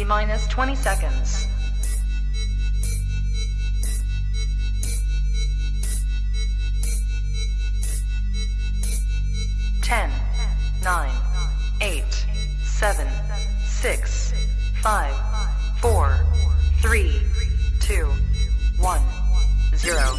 T-minus 20 seconds. 10, 9, 8, 7, 6, 5, 4, 3, 2, 1, 0.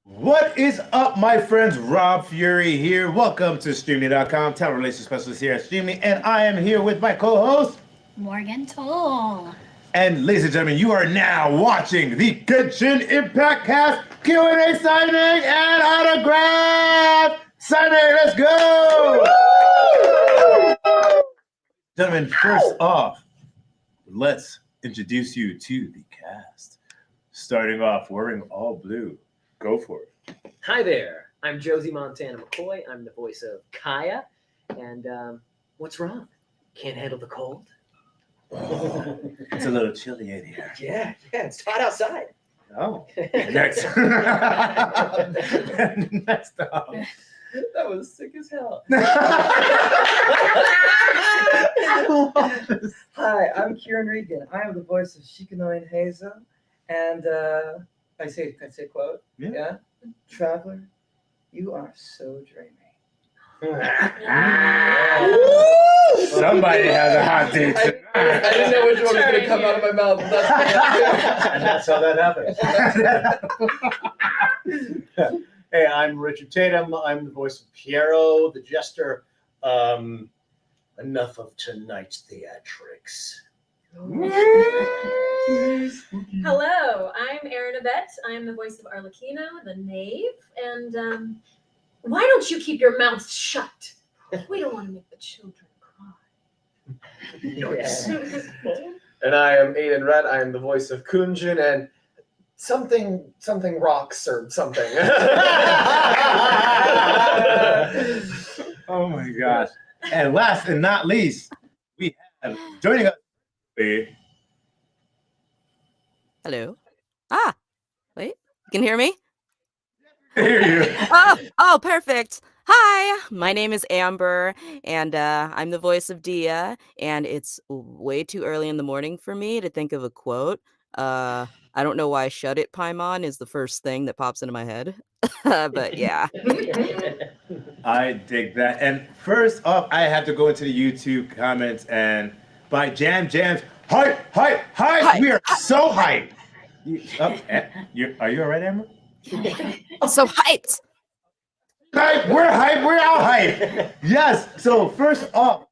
What is up, my friends? Rob Fury here. Welcome to Streamily.com, talent relations specialist here at Streamily, and I am here with my co-host, Morgan Toll. And ladies and gentlemen, you are now watching the Genshin Impact Cast Q&A signing and autograph signing. Let's go! Gentlemen, first off, let's introduce you to the cast. Starting off wearing all blue. Go for it. Hi there. I'm Josie Montana McCoy. I'm the voice of Kaya. And what's wrong? Can't handle the cold? Oh, it's a little chilly in here. Yeah, it's hot outside. Oh, next. Next up. That was sick as hell. Hi, I'm Kieran Regan. I am the voice of Shikanoin Hazel. And I say quote. Yeah. Traveler, you are so dreamy. Somebody has a hot take tonight. I didn't know which one was going to come out of my mouth. But And that's how that happens. Hey, I'm Richard Tatum. I'm the voice of Piero, the jester. Enough of tonight's theatrics. Hello, I'm Erin Yvette. I'm the voice of Arlecchino, the knave. And why don't you keep your mouth shut? We don't want to make the children cry. Yes. And I am Aiden Red. I am the voice of Kunjin and something rocks or something. Oh my gosh. And last and not least, we have joining us. Hello. Wait, you can hear me? I hear you. Oh, perfect. Hi, my name is Amber, and I'm the voice of Dia, and it's way too early in the morning for me to think of a quote. I don't know why "Shut It, Paimon" is the first thing that pops into my head, but yeah. I dig that. And first off, I have to go into the YouTube comments and by Jams, hype! We are so hyped. Are you all right, Amber? So hyped. Hype, we're hyped. We're all hyped. Yes. So first off,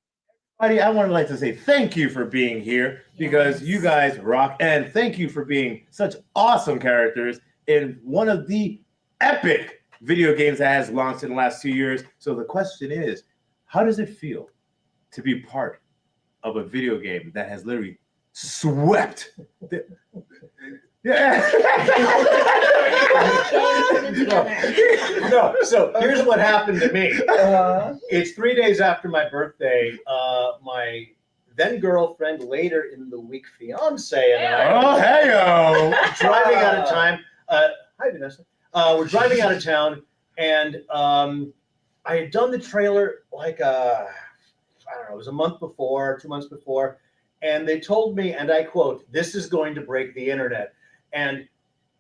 everybody, I want to like to say thank you for being here because you guys rock, and thank you for being such awesome characters in one of the epic video games that has launched in the last 2 years. So the question is, how does it feel to be part of a video game that has literally swept No, so here's what happened to me. It's 3 days after my birthday. My then girlfriend, later in the week fiance, and I driving out of time. Hi, Vanessa. We're driving out of town, and I had done the trailer like I don't know, it was a month before, 2 months before, and they told me, and I quote, "This is going to break the internet." And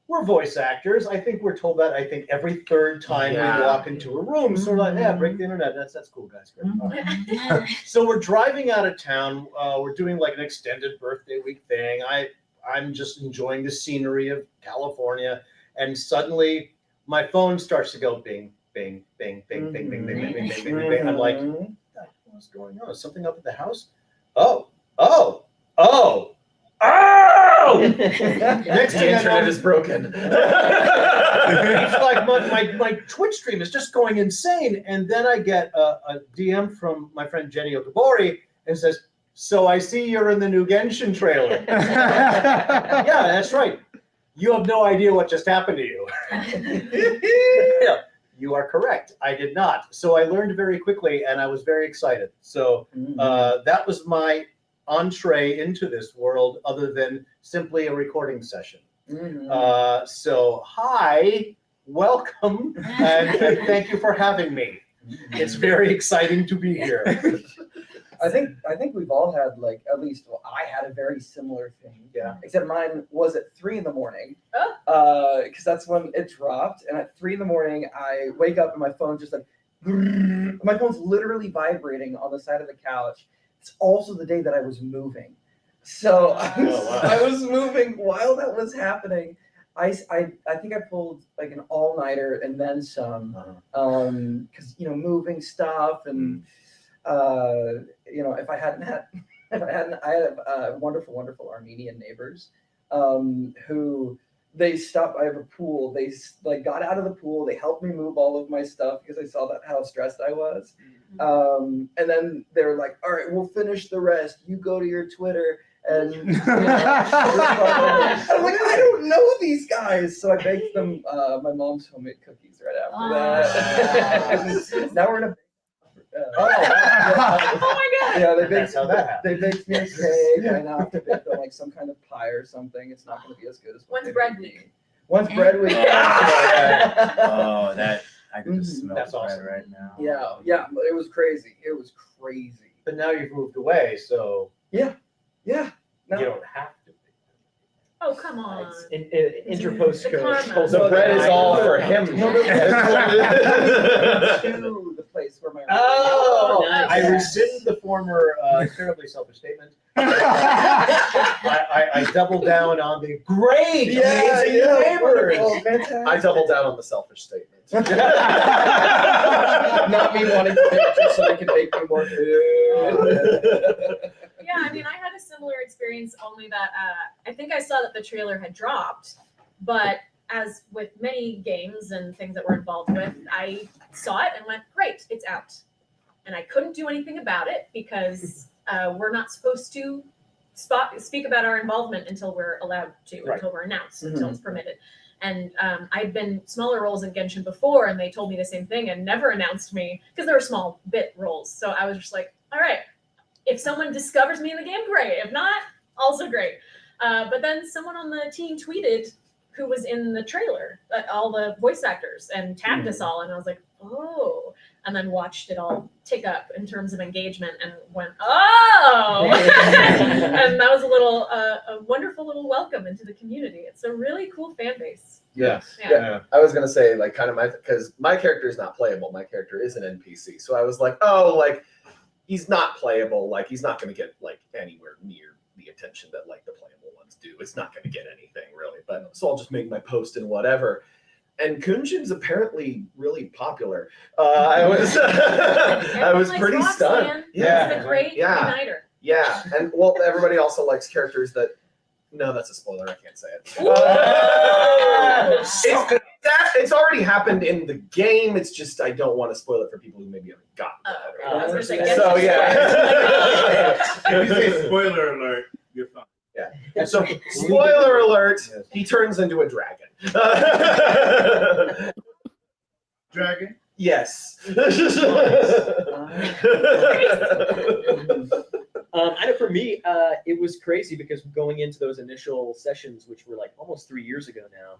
we're voice actors. I think we're told that, I think, every third time we walk into a room. So we're like, yeah, break the internet. That's cool, guys. So we're driving out of town. We're doing like an extended birthday week thing. I'm just enjoying the scenery of California. And suddenly my phone starts to go bing, bing, bing, bing, bing, bing, bing, bing, bing, bing, bing, bing. I'm like, what's going on? Is something up at the house? Oh. Next thing I know, is broken. it's like my Twitch stream is just going insane. And then I get a DM from my friend Jenny Okabori and says, "So I see you're in the new Genshin trailer." Yeah, that's right. You have no idea what just happened to you. Yeah, you are correct. I did not. So I learned very quickly, and I was very excited. So that was my entree into this world, other than simply a recording session. So hi, welcome, and thank you for having me. It's very exciting to be here. I think we've all had like at least I had a very similar thing. Yeah. Except mine was at 3 a.m. Oh. Because that's when it dropped, and at 3 a.m. I wake up and my phone just like my phone's literally vibrating on the side of the couch. It's also the day that I was moving, so I was moving while that was happening. I think I pulled like an all-nighter and then some, because moving stuff and if I hadn't I had wonderful Armenian neighbors, who they stopped. I have a pool. They like got out of the pool. They helped me move all of my stuff because they saw how stressed I was. And then they were like, "All right, we'll finish the rest. You go to your Twitter." And I'm like, I don't know these guys, so I baked them my mom's homemade cookies right after that. Now we're in a. Oh my god! Yeah, they baked me a cake. I now have to bake them like some kind of pie or something. It's not going to be as good as When's bread week? Once bread week. Oh, that I can just smell That's the bread awesome. right now. Yeah, but it was crazy. It was crazy. But now you've moved away, so Yeah. you don't have to. Oh, come on. Interpost The code. karma. The bread is all for him. No, to the place where my Oh, Nice. I rescind the former terribly selfish statement. I double down on the great, amazing neighbors. Fantastic. I double down on the selfish statement. Not me wanting to bake just so they can bake me more food. Yeah, I mean, I had a similar experience, only that I think I saw that the trailer had dropped, but as with many games and things that we're involved with, I saw it and went, great, it's out. And I couldn't do anything about it because we're not supposed to speak about our involvement until we're allowed to, until we're announced, until it's permitted. And I'd been smaller roles in Genshin before, and they told me the same thing and never announced me because they were small bit roles. So I was just like, all right, if someone discovers me in the game, great. If not, also great. But then someone on the team tweeted who was in the trailer, all the voice actors, and tagged us all. And I was like, oh. And then watched it all tick up in terms of engagement and went, oh. And that was a wonderful little welcome into the community. It's a really cool fan base. Yeah. I was gonna say like kind of because my character is not playable. My character is an NPC. So I was like, oh, like he's not playable. Like he's not gonna get like anywhere near the attention that like the playable ones do. It's not gonna get anything really. But so I'll just make my post and whatever. And Genshin's apparently really popular. I was pretty Roxanne. stunned. It's a great uniter. Yeah, and well, everybody also likes characters that. No, that's a spoiler. I can't say it. It's already happened in the game. It's just I don't want to spoil it for people who maybe haven't gotten that. I was gonna say, So yeah. If you say spoiler alert, you're fine. Yeah. And so, spoiler alert, he turns into a dragon. Dragon? Yes. I know for me, it was crazy because going into those initial sessions, which were like almost 3 years ago now,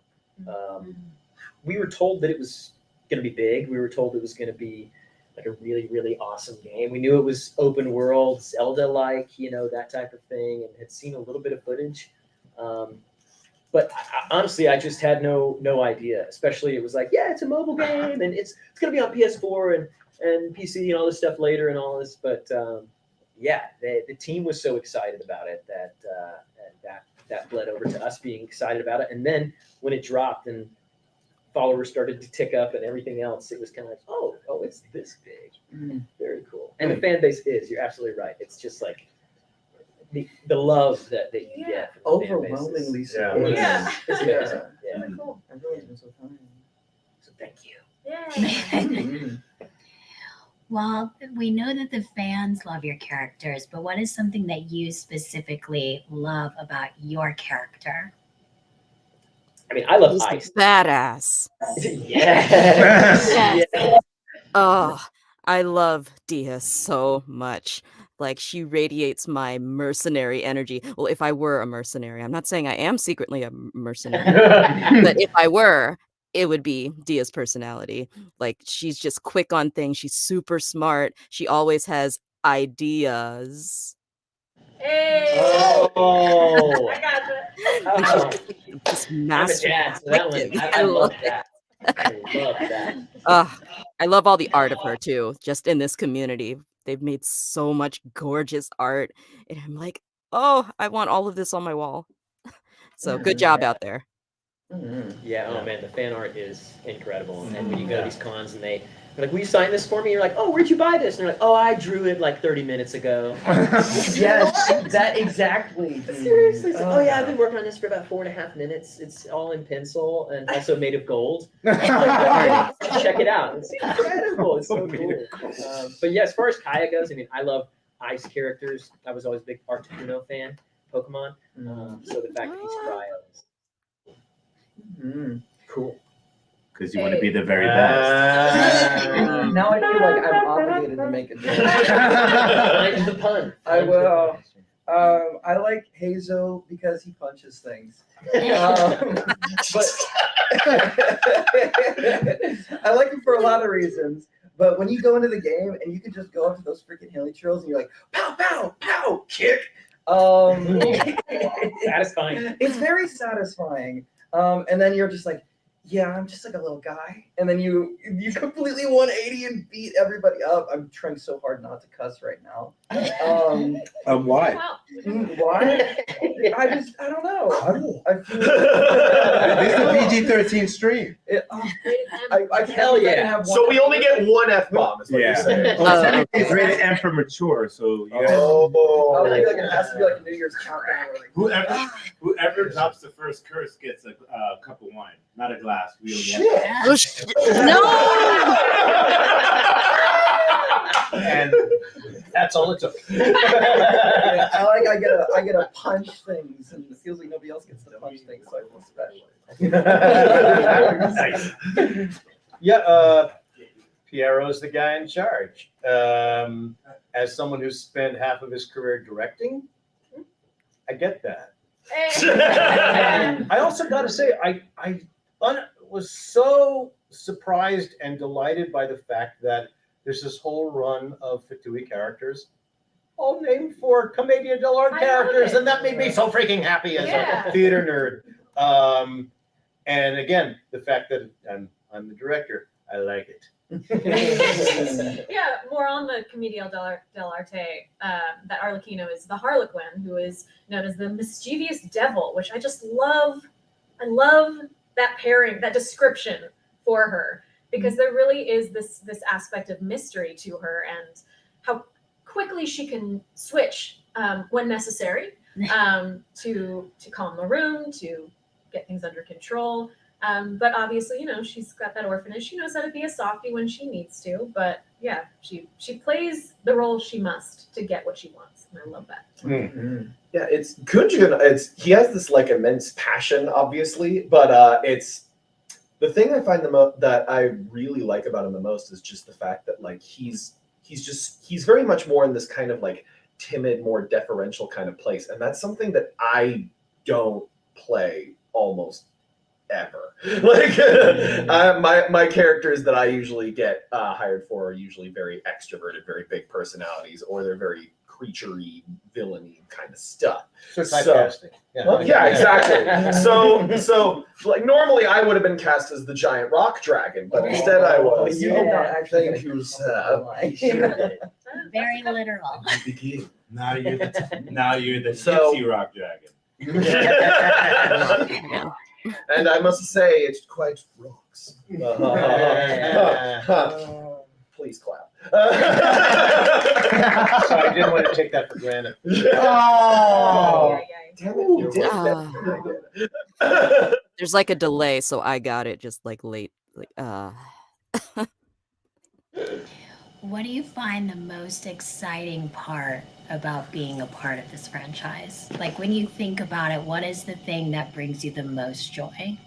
we were told that it was going to be big. We were told it was going to be like a really, really awesome game. We knew it was open world, Zelda-like, that type of thing, and had seen a little bit of footage. But honestly, I just had no idea. Especially, it was like, yeah, it's a mobile game, and it's going to be on PS4 and PC and all this stuff later and all this. But yeah, the team was so excited about it that bled over to us being excited about it. And then when it dropped and followers started to tick up and everything else, it was kind of like, oh, it's this big. Very cool. And the fan base you're absolutely right. It's just like the love that you get from the fan base is- Overwhelmingly so. Yeah. It's amazing. Yeah. Really cool. Everyone's been so kind. So thank you. Yay. Well, we know that the fans love your characters, but what is something that you specifically love about your character? I mean, I love He's ice. badass. Yes. Yes. Oh, I love Dia so much. Like, she radiates my mercenary energy. Well, if I were a mercenary, I'm not saying I am secretly a mercenary, but if I were, it would be Dia's personality. Like, she's just quick on things. She's super smart. She always has ideas. Hey! Oh. I got This I'm a master dad, so that one, wicked. I love that. I love that. I love all the art of her too. Just in this community, they've made so much gorgeous art, and I'm like, oh, I want all of this on my wall. So good job out there. Yeah, oh man, the fan art is incredible. And when you go to these cons and they're like, will you sign this for me? You're like, oh, where'd you buy this? And they're like, oh, I drew it like 30 minutes ago. Yes, that exactly. Seriously? It's like, oh yeah, I've been working on this for about 4.5 minutes. It's all in pencil and also made of gold. Check it out. It's incredible. It's so cool. But yeah, as far as Kaya goes, I mean, I love ice characters. I was always a big Articuno fan, Pokemon. So the fact that he's cryo is cool. Because you want to be the very best. Now I feel like I'm obligated to make a joke. Find the pun. I will. I like Hazo because he punches things. But I like him for a lot of reasons. But when you go into the game and you can just go up to those freaking helitrils and you're like, pow, pow, pow, kick. Satisfying. It's very satisfying. And then you're just like, yeah, I'm just like a little guy. And then you completely 180 and beat everybody up. I'm trying so hard not to cuss right now. Why? Wow. Why? I don't know. I feel This is a PG-13 stream. I Hell yeah. have one. So we only get one F-bomb, is what you're saying. Well, it's rated M for mature, so you guys, I Oh. feel like it has to be like a New Year's countdown. Where like, whoever drops the first curse gets a cup of wine, not a glass. We only have Oh, no! And that's all it took. I get to punch things, and it feels like nobody else gets to punch things, so I feel special. Nice. Yeah, Piero's the guy in charge. As someone who's spent half of his career directing, I get that. I also got to say, I was so surprised and delighted by the fact that there's this whole run of Fatui characters, all named for Commedia dell'arte I love characters, it. and that made me so freaking happy as Yeah. a theater nerd. And again, the fact that I'm the director, I like it. Yeah, more on the Commedia dell'arte, that Arlecchino is the Harlequin, who is known as the mischievous devil, which I just love. I love that pairing, that description for her, because there really is this aspect of mystery to her and how quickly she can switch when necessary to calm the room, to get things under control. But obviously, she's got that orphanage. She knows how to be a softie when she needs to. But yeah, she plays the role she must to get what she wants, and I love that. Yeah, it's Kunjun. He has this like immense passion, obviously, but it's the thing I find that I really like about him the most is just the fact that like he's very much more in this kind of like timid, more deferential kind of place, and that's something that I don't play almost ever. Like my characters that I usually get hired for are usually very extroverted, very big personalities, or they're very creature-y, villainy kind of stuff. So typecasting. Yeah, exactly. So like normally I would have been cast as the giant rock dragon, but instead I was. You did not actually Thank you, sir. Very literal. now you're the So- gypsy rock dragon. And I must say, it quite rocks. Please clap. Sorry, I didn't want to take that for granted. Oh, Damn it, you did Ah. that. There's like a delay, so I got it just like late. What do you find the most exciting part about being a part of this franchise? Like when you think about it, what is the thing that brings you the most joy?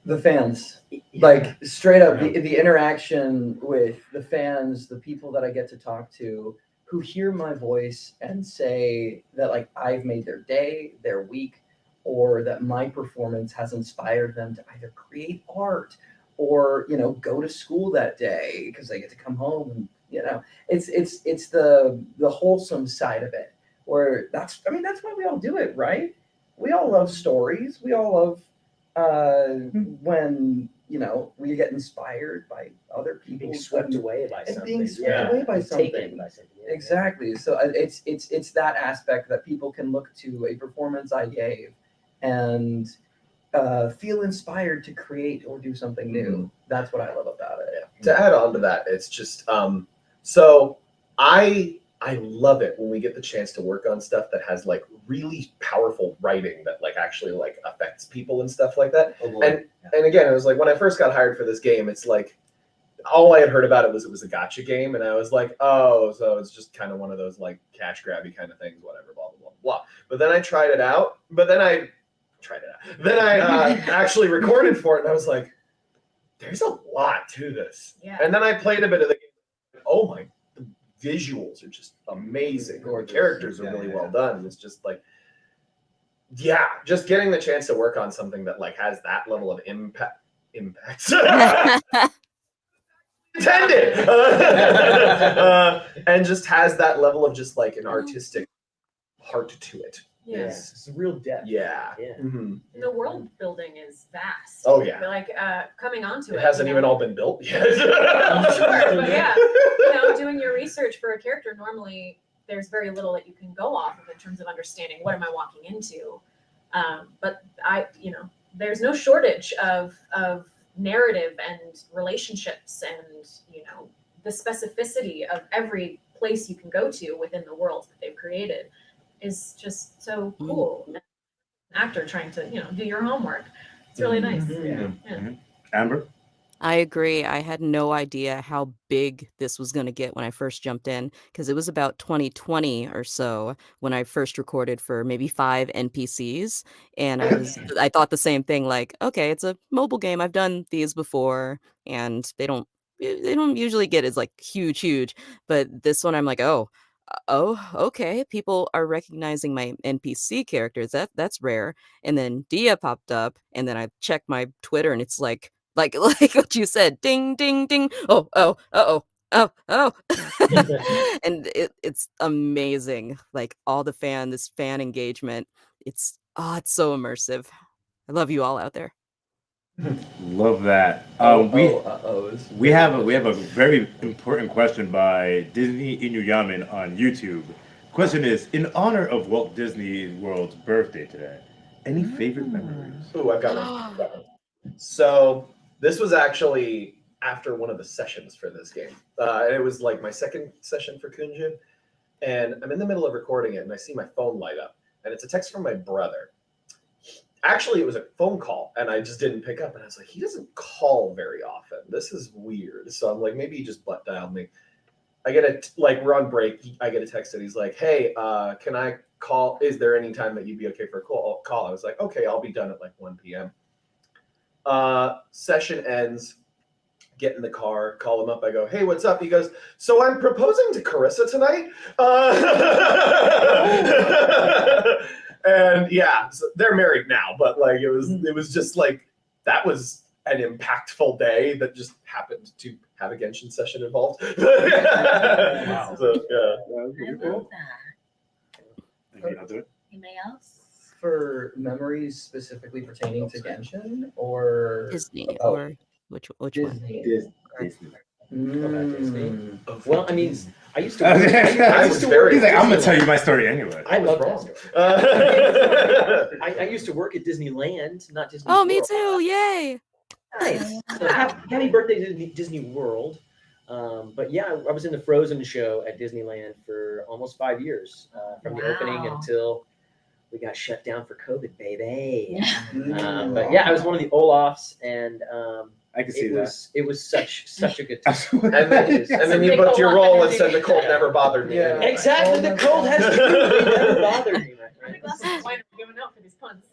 The fans, like straight up, the interaction with the fans, the people that I get to talk to, who hear my voice and say that like I've made their day, their week, or that my performance has inspired them to either create art or go to school that day because they get to come home and You know, it's the wholesome side of it, where that's why we all do it, right? We all love stories. We all love when we get inspired by other people, Being swept away by and something. being swept away by Taken something. by something. Yeah. Exactly. So it's that aspect that people can look to a performance I gave and feel inspired to create or do something new. That's what I love about it. Yeah. To add on to that, it's just so I love it when we get the chance to work on stuff that has like really powerful writing that like actually like affects people and stuff like that. And again, it was like when I first got hired for this game, it's like all I had heard about it was a gotcha game, and I was like, oh, so it's just kind of one of those like cash grabby kind of things, whatever, blah blah blah blah. But then I tried it out. Then I actually recorded for it, and I was like, there's a lot to this. Yeah. And then I played a bit of the game. Oh my, the visuals are just amazing. The characters are really well done. It's just like, yeah, just getting the chance to work on something that like has that level of impact. Intended. And just has that level of just like an artistic heart to it. Yeah. It's real depth. Yeah. Yeah. Mm-hmm. And the world building is vast. Oh yeah. But like coming onto it. It hasn't you even know, all been built yet. Sure, but yeah, you know, doing your research for a character, normally there's very little that you can go off of in terms of understanding what am I walking into. But there's no shortage of narrative and relationships and, the specificity of every place you can go to within the world that they've created is just so cool. An actor trying to, do your homework. It's really nice. Yeah. Amber? I agree. I had no idea how big this was going to get when I first jumped in, because it was about 2020 or so when I first recorded for maybe 5 NPCs, and I thought the same thing, like, okay, it's a mobile game. I've done these before, and they don't usually get as like huge, but this one I'm like, oh, okay, people are recognizing my NPC characters. That's rare. And then Dia popped up, and then I checked my Twitter, and it's like what you said, ding ding ding. Oh, oh. And it's amazing. Like all this fan engagement. It's so immersive. I love you all out there. Love that. We have a very important question by Disney Inuyamin on YouTube. Question is, in honor of Walt Disney World's birthday today, any favorite memories? Ooh, I've got one. So this was actually after one of the sessions for this game. It was like my second session for Kunjin, and I'm in the middle of recording it, and I see my phone light up, and it's a text from my brother. Actually, it was a phone call, and I just didn't pick up. And I was like, he doesn't call very often. This is weird. So I'm like, maybe he just butt dialed me. I get we're on break. I get a text, and he's like, hey, can I call? Is there any time that you'd be okay for a call? I was like, okay, I'll be done at like 1 p.m. Session ends. Get in the car, call him up. I go, hey, what's up? He goes, so I'm proposing to Carissa tonight. And yeah, so they're married now, but like it was just like that was an impactful day that just happened to have a Genshin session involved. Wow. So yeah. I love that. Anybody else? For memories specifically pertaining to Genshin or Disney Oh. or which one? Disney? Disney. About Disney. Mm. Well, I mean, I used to. I was very. He's like, I'm gonna tell you my story anyway. I love that story. I used to work at Disneyland, not Disney. Oh, me World. too! Yay! Nice. So happy birthday to Disney World. But yeah, I was in the Frozen show at Disneyland for almost 5 years, from the opening Wow. until we got shut down for COVID, baby. Mm. But yeah, I was one of the Olafs, and I can see it was such a good time. And then you booked your role and said the cold never bothered me. Yeah. Exactly, the cold has truly never bothered me. How many glasses of wine are we giving out for these puns?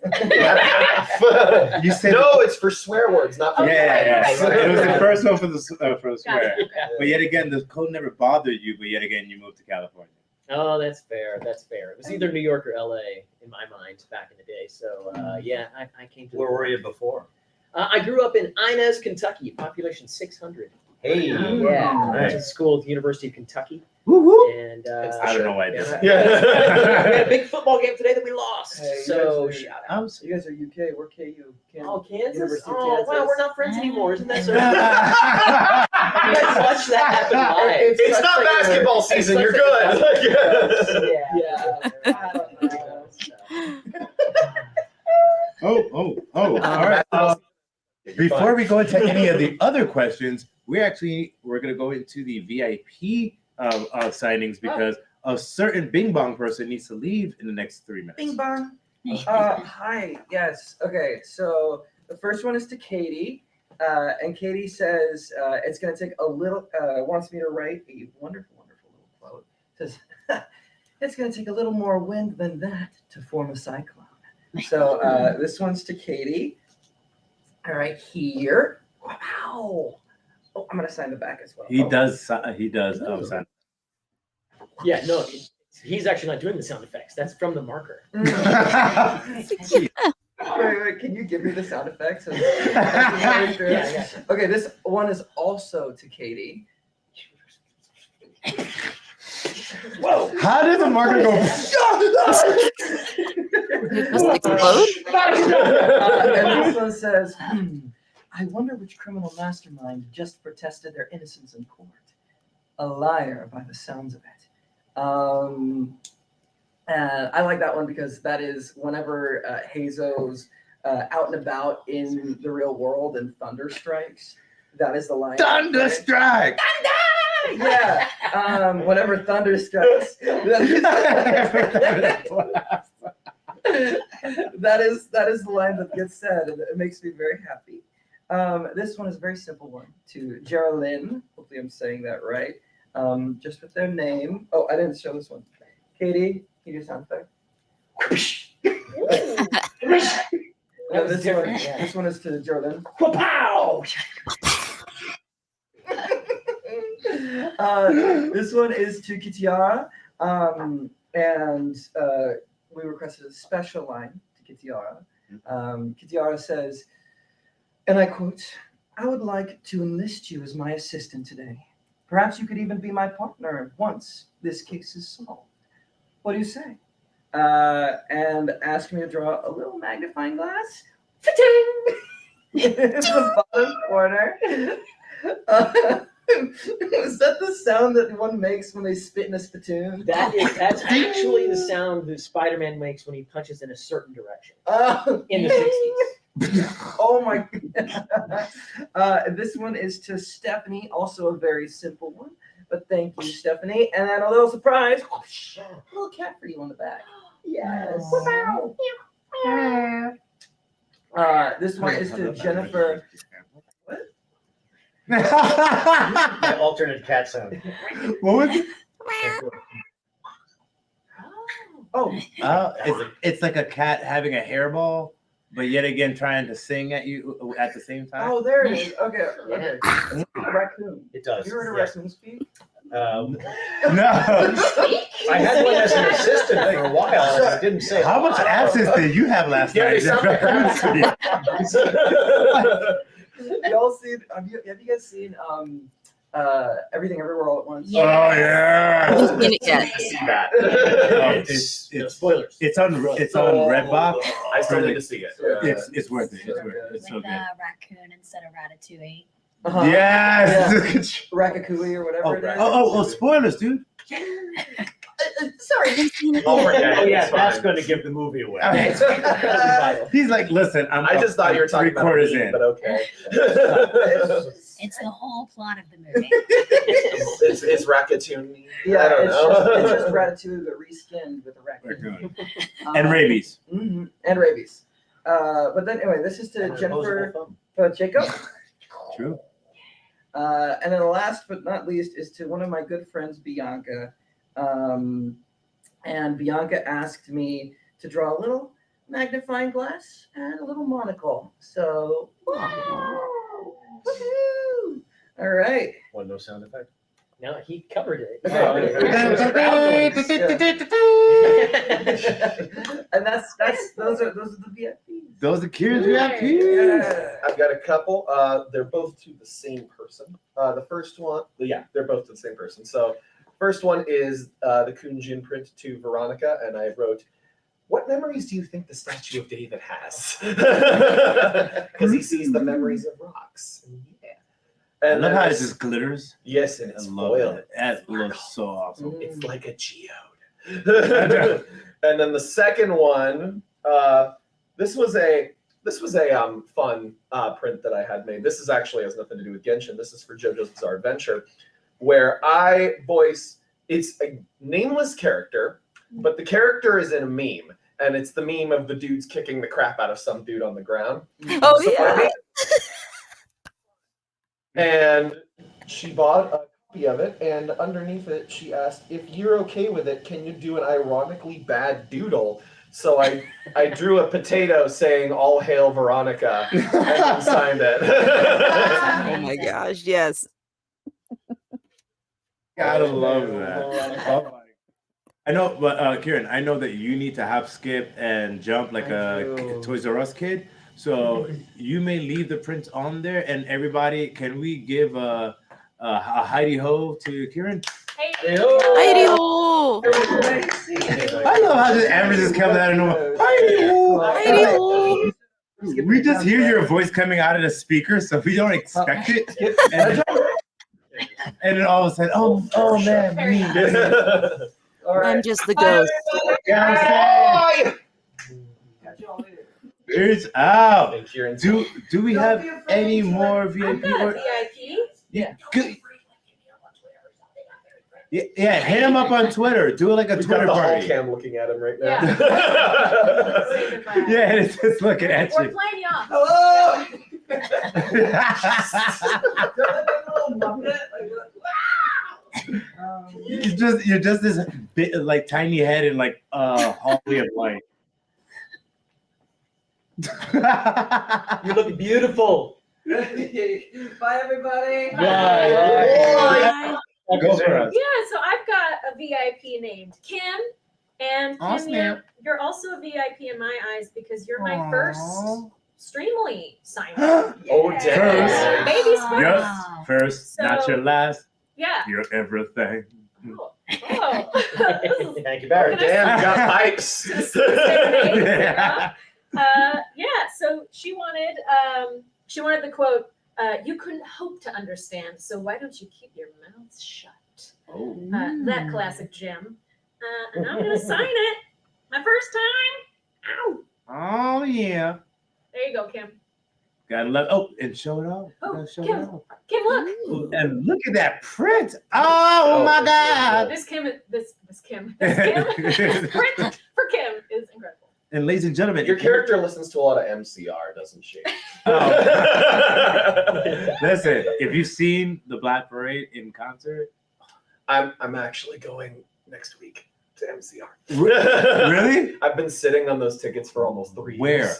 You said No, it's for swear words, not for Yeah. Okay. It was the first one for the for the Got swear. it. Okay. But yet again, the cold never bothered you. But yet again, you moved to California. Oh, that's fair. That's fair. It was either New York or LA in my mind back in the day. So yeah, I came to. Where were you before? I grew up in Inez, Kentucky, population 600. Hey, yeah, I went to school at the University of Kentucky, Woo-hoo. and I don't know why I did that. we had a big football game today that we lost. Hey, So you guys are- shout out. You guys are UK. We're KU. Oh, Kansas! University of Oh, wow, Kansas. we're not friends anymore. Isn't that so? You guys watch that happen live. It's not basketball season. You're good. Oh. All right. Before we go into any of the other questions, we're going to go into the VIP signings because a certain Bing Bong person needs to leave in the next 3 minutes. Bing bong. Hi. Yes. Okay. So the first one is to Katie, and Katie says it's going to take a little. Wants me to write a wonderful, wonderful little quote. Says it's going to take a little more wind than that to form a cyclone. So this one's to Katie. All right, here. Wow. Oh, I'm going to sign the back as well. He does sign. Yeah, no, he's actually not doing the sound effects. That's from the marker. Wait, can you give me the sound effects? Yeah. Okay, this one is also to Katie. Whoa! How did the marker go? Just explode? And this one says, I wonder which criminal mastermind just protested their innocence in court. A liar by the sounds of it. And I like that one because that is whenever Hazo's out and about in the real world and thunder strikes, that is the line. Thunder strike! Yeah. Whenever thunder strikes. that is the line that gets said, and it makes me very happy. This one is a very simple one to Geraldine. Hopefully I'm saying that right. Just with their name. Oh, I didn't show this one. Katie, can you do sound effect? That was different. This one is to Geraldine. Pow! This one is to Kitiara. And we requested a special line to Kitiara. Kitiara says, and I quote, I would like to enlist you as my assistant today. Perhaps you could even be my partner once this case is solved. What do you say? And ask me to draw a little magnifying glass. Ta-ting! In the bottom corner. Is that the sound that one makes when they spit in a spittoon? That's actually the sound that Spider-Man makes when he punches in a certain direction in the 60s. Oh my god. This one is to Stephanie, also a very simple one. But thank you, Stephanie. And then a little surprise. A little cat for you on the back. Yes. This one is to Jennifer. My alternate cat sound. What was it? Oh. It's like a cat having a hairball, but yet again trying to sing at you at the same time. Oh, there it is. Okay. Okay. A raccoon. It does. You heard a yes. raccoon speak? No. I had one as an assistant for a while, and I didn't say. How much absence did you have last Yeah, night? they sound Y'all seen? Have you guys seen Everything Everywhere All at Once? Oh yeah. Haven't seen it yet. See that. It's spoilers. It's on Redbox. I still need to see it. It's worth it. It's worth it. It's so With good. raccoon instead of Ratatouille. Uh-huh. Yes. Ratatouille or whatever it is. Oh, spoilers, dude. Sorry. Oh yeah, that's going to give the movie away. He's like, listen, I just thought you were talking about quarters me, in. but okay. It's the whole plot of the movie. it's Ratatouille. Yeah, I don't know. it's just Ratatouille but reskinned with a raccoon. And rabies. Mm-hmm. And rabies. But then anyway, this is to Jennifer Jacob. True. And then the last but not least is to one of my good friends, Bianca. And Bianca asked me to draw a little magnifying glass and a little monocle. So, woohoo! All right. One no sound effect. No, he covered it. And those are the VIPs. Those are Kieran's VIPs. Yeah. I've got a couple. They're both to the same person. The first one, yeah, they're both to the same person. So, first one is the Kunjin print to Veronica, and I wrote, "What memories do you think the statue of David has?" Because he sees the memories of rocks. Yeah. I And love then how it this- just glitters. yes, and I it's love foiled. it. That looks so awesome. It's like a geode. And then the second one, this was a fun print that I had made. This is actually has nothing to do with Genshin. This is for JoJo's Bizarre Adventure, where I voice. It's a nameless character, but the character is in a meme, and it's the meme of the dudes kicking the crap out of some dude on the ground. Oh So yeah. And she bought a copy of it, and underneath it, she asked, "If you're okay with it, can you do an ironically bad doodle?" So I drew a potato saying "All hail Veronica" and then signed it. Oh my gosh, yes. Gotta love that. Oh my- I know, but Kieran, I know that you need to hop, skip, and jump like I a do. Toys R Us kid. So you may leave the prints on there, and everybody, can we give a Heidi ho to Kieran? Hey, Heidi ho! I love how this Amber just comes out of nowhere. Heidi ho! Heidi ho! We just hear your voice coming out of the speaker, so we don't expect it. And then all of a sudden, oh man, me. All right. I'm just the ghost. Yeah, Catch you all later. it's out. And Kieran, Do we Don't have be afraid any to- more I've VIP? got a Or, VIP. yeah, yeah, hit him up on Twitter. Do it like a we've got Twitter the whole party. cam looking at him right now. Yeah, and it's just looking at We're you. playing you off. Hello. You're just this bit like tiny head in like hallway of light. You look beautiful. Bye, everybody. Bye. Go for us. Yeah, so I've got a VIP named Kim. And Kim, Awesome. you're also a VIP in my eyes because you're my Aw. first Streamily sign up. Oh, First. damn. Baby's Wow. first. Yes, first, not your last. Yeah. You're everything. Oh. Thank you, Barry. Damn, you got pipes. Yeah. Yeah, so she wanted the quote, you couldn't hope to understand, so why don't you keep your mouth shut? Oh. That classic gem. And I'm gonna sign it. My first time. Ow. Oh yeah. There you go, Kim. Gotta love. Oh, and show it off. Oh, Gotta show Kim. it off. Kim, look. Ooh, and look at that print. Oh my God. This print for Kim is incredible. And ladies and gentlemen, Your if you- character listens to a lot of MCR, doesn't she? Listen, if you've seen the Black Parade in concert, I'm actually going next week to MCR. really? I've been sitting on those tickets for almost 3 years. Where?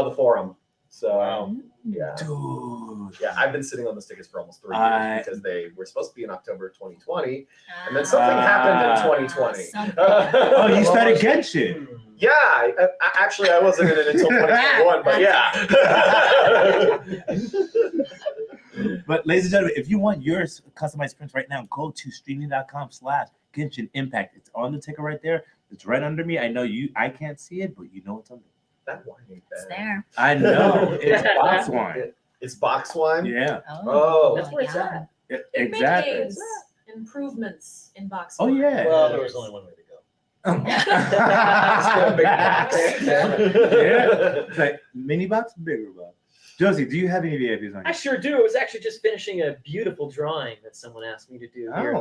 The Forum. So yeah. Dude. Yeah, I've been sitting on those tickets for almost 3 I- years because they were supposed to be in October 2020, and then something happened in 2020. Something. Oh, you started Genshin. Yeah, actually, I wasn't in it until 2021, but yeah. But ladies and gentlemen, if you want your customized prints right now, go to streaming.com/Genshin Impact. It's on the ticker right there. It's right under me. I know I can't see it, but you know it's under. That wine ain't It's bad. there. I know. It's box wine. It's box wine? Yeah. Oh. That's where it's yeah. at. Exactly. It makes improvements in box. Oh, wine. yeah. Well, there was only one way to go. Big box. Yeah. It's like mini box, bigger box. Josie, do you have any VIPs on I you? sure do. I was actually just finishing a beautiful drawing that someone asked me to do here.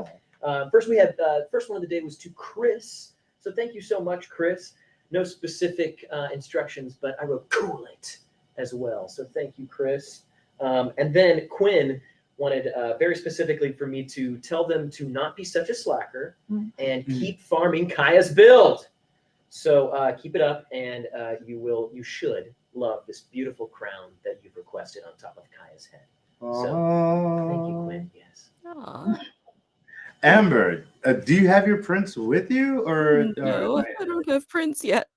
Oh. First, we had first one of the day was to Chris. So thank you so much, Chris. No specific instructions, but I wrote "cool it" as well. So thank you, Chris. And then Quinn wanted very specifically for me to tell them to not be such a slacker and keep farming Kaya's build. So keep it up, and you should love this beautiful crown that you've requested on top of Kaya's head. So thank you, Quinn. Yes. Aw. Amber, do you have your prince with you, or No, I don't have Prince yet.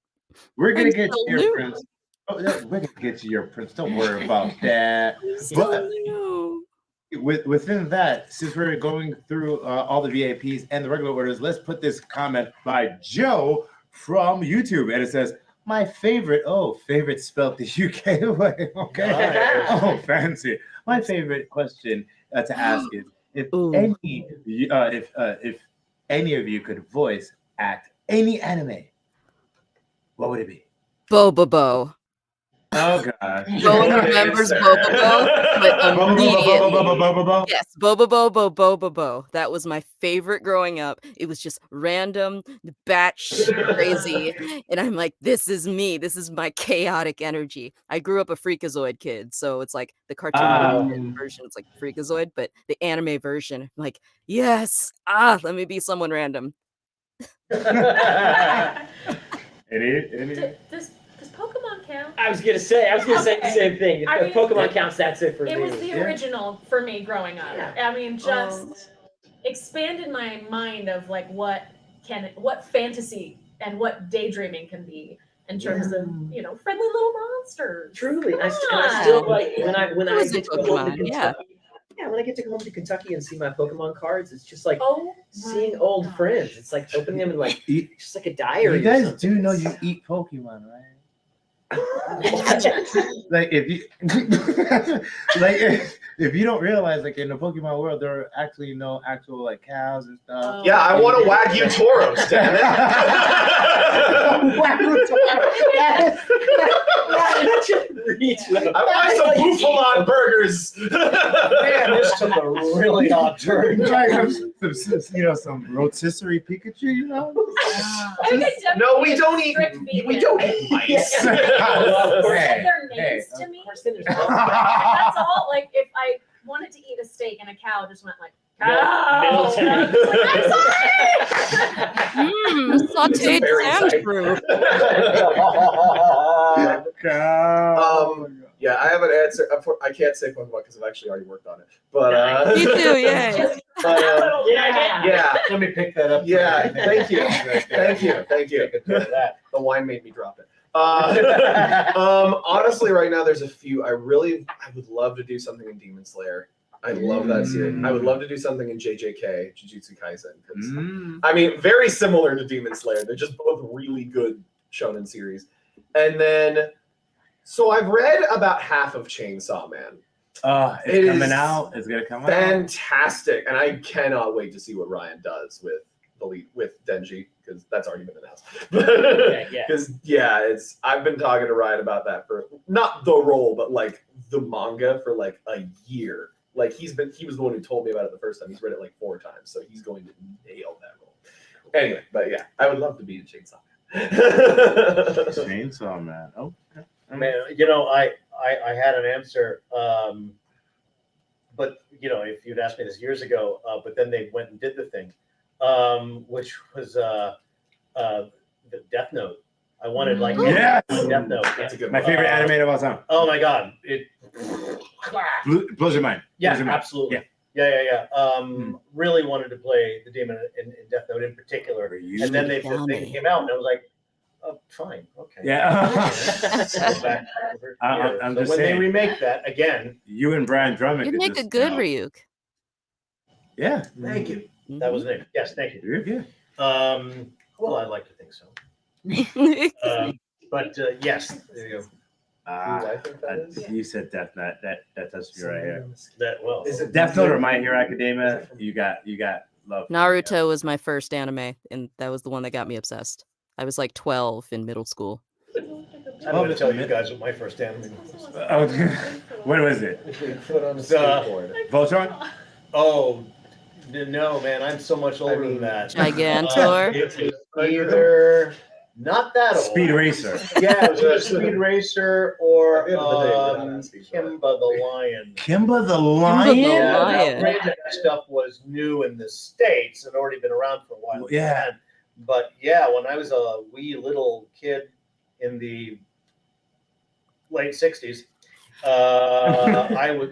we're gonna I'm get still your new. prince? Oh, yeah, we're gonna get you your prince. Don't worry about that. I'm still But new. within that, since we're going through all the VIPs and the regular orders, let's put this comment by Joe from YouTube, and it says, "My favorite, favorite spelled the UK way." Okay, Nice. oh, fancy. My favorite question to ask is if Ooh. if any of you could voice act any anime, what would it be? Bobobo. Oh gosh. No one remembers Bobobo, but immediately. Yes, Bobobo. That was my favorite growing up. It was just random, batshit crazy, and I'm like, this is me. This is my chaotic energy. I grew up a Freakazoid kid, so it's like the cartoon version. It's like Freakazoid, but the anime version. I'm like, yes, let me be someone random. Any? Does Pokemon count? I was gonna say the same thing. If I mean, Pokemon counts, that's it for me. It was the Yeah. original for me growing up. Yeah. I mean, just expanded my mind of like what fantasy and what daydreaming can be in terms of friendly little monsters. Truly, Come I on. still like when I was get in to go home to Pokemon, Kentucky. yeah. Yeah, when I get to go home to Kentucky and see my Pokemon cards, it's just like Oh, seeing old friends. It's like opening them in like Eat, just like a diary. you guys or something. do know you eat Pokemon, right? Like if you if you don't realize, like in the Pokemon world, there are actually no actual like cows and stuff. Yeah, I want a Wagyu Toros, damn it. I want some Buffalon burgers. Man, this took a really odd turn. Like some rotisserie Pikachu, you know? I think I definitely No, we don't eat. strict We vegan. don't eat mice. Well, of course, Hey, Their names hey, to me. of course, then there's That's all. Like if I wanted to eat a steak and a cow just went like cow. Middleton. And I'm just like, I'm sorry. Sauteed Very sand exciting. fruit. Yeah, I have an answer. I can't say Pokemon because I've actually already worked on it. But Me too, yay. Yeah. Let me pick that up. Yeah, thank you. Thank you. That. The wine made me drop it. Honestly, right now there's a few. I would love to do something in Demon Slayer. I love that series. I would love to do something in JJK, Jujutsu Kaisen, because I mean, very similar to Demon Slayer. They're just both really good shonen series. And then, so I've read about half of Chainsaw Man. It's It coming is out. It's gonna come out. Fantastic, and I cannot wait to see what Ryan does with the lead with Denji, because that's already been announced. Because I've been talking to Ryan about that for not the role, but like the manga for like a year. Like he was the one who told me about it the first time. He's read it like 4 times, so he's going to nail that role. Anyway, but yeah, I would love to be in Chainsaw Man. Chainsaw Man. Okay. Man, I had an answer, but if you'd asked me this years ago, but then they went and did the thing, which was the Death Note. I wanted like Yes! Death Note. That's a good My one. favorite anime of all time. Oh my god, it Blows your mind. yeah, Blows your mind. absolutely. Yeah. Really wanted to play the demon in Death Note in particular, and then they came out, and I was like, oh, fine, okay. Yeah. Go back over here. I'm So just when saying. they remake that again, You and Brian Drummond You'd could make a just, good Ryuk. Yeah. Thank you. that was it. Yes, thank you. You're good. Well, I'd like to think so. But yes, there you go. Who I think that is? You said Death Note. That touched me right here. That well. Is it Death Note or My Hero Academia? You got love. Naruto was my first anime, and that was the one that got me obsessed. I was like 12 in middle school. I'm going to tell you guys what my first anime was. Oh, what was it? Foot on a skateboard. Voltron? Oh, no, man, I'm so much older than that. Gigantor. It was either not that old. Speed Racer. Yeah, it was either Speed Racer or At the end of the day, we're not asking for it. Kimba the Lion. Kimba the the Lion? Yeah, now, Lion. granted, that stuff was new in the States. It had already been around for a while. Yeah. But yeah, when I was a wee little kid in the late 60s, I was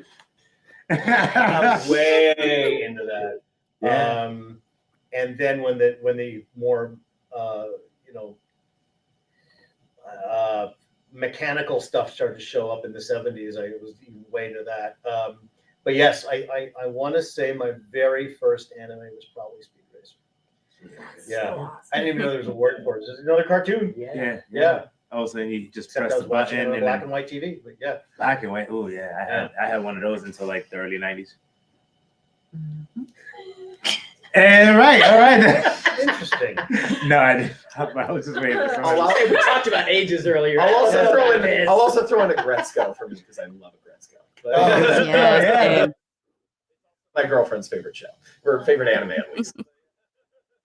way into that. Yeah. And then when the more mechanical stuff started to show up in the 70s, I was even way into that. But yes, I want to say my very first anime was probably Speed Racer. That's Yeah. so awesome. I didn't even know there was a word for it. It's just another cartoon. Yeah. All of a sudden, you just Except press I the was watching it button on and black then and white TV. But yeah. black and white. Oh yeah, I had one of those until like the early 90s. And all right. Interesting. No, I didn't. I was just waiting for someone. We talked about ages earlier. I'll also throw in a this. Gretzko for me because I love a Gretzko. Oh, Yeah. My girlfriend's favorite show, or favorite anime at least.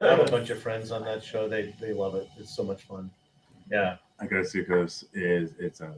I have a bunch of friends on that show. They love it. It's so much fun. Yeah. Agretsuko it's an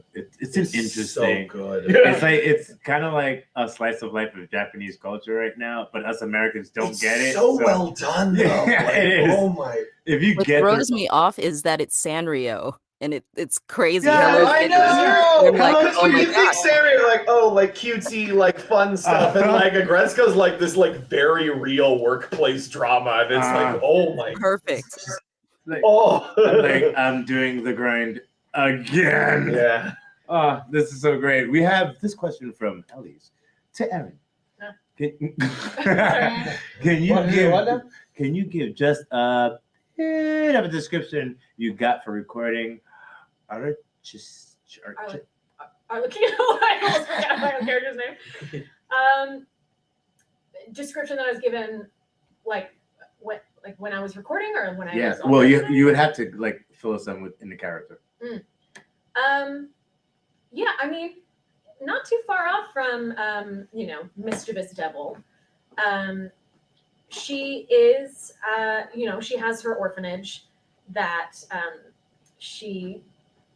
interesting. So good. It's kind of like a slice of life of Japanese culture right now, but us Americans don't get it. So well done, though. Yeah, Like, it is. oh my! If you What get throws me off is that it's Sanrio, and it's crazy. Yeah, Hello I Kitty. know. I'm like, That's oh what my you think, God. Sarah. You're like, oh, like cutesy, like fun stuff, and like Agretsuko's like this, like very real workplace drama, and it's like, oh my, Perfect. I'm doing the grind again. Yeah. Oh, this is so great. We have this question from Ellie's to Aaron. Can you give just a bit of a description you got for recording I almost forgot my own character's name. Description that I was given, like when I was recording or when I was. Well, you would have to like fill us in in the character. Yeah, I mean, not too far off from Mischievous Devil. She is she has her orphanage that she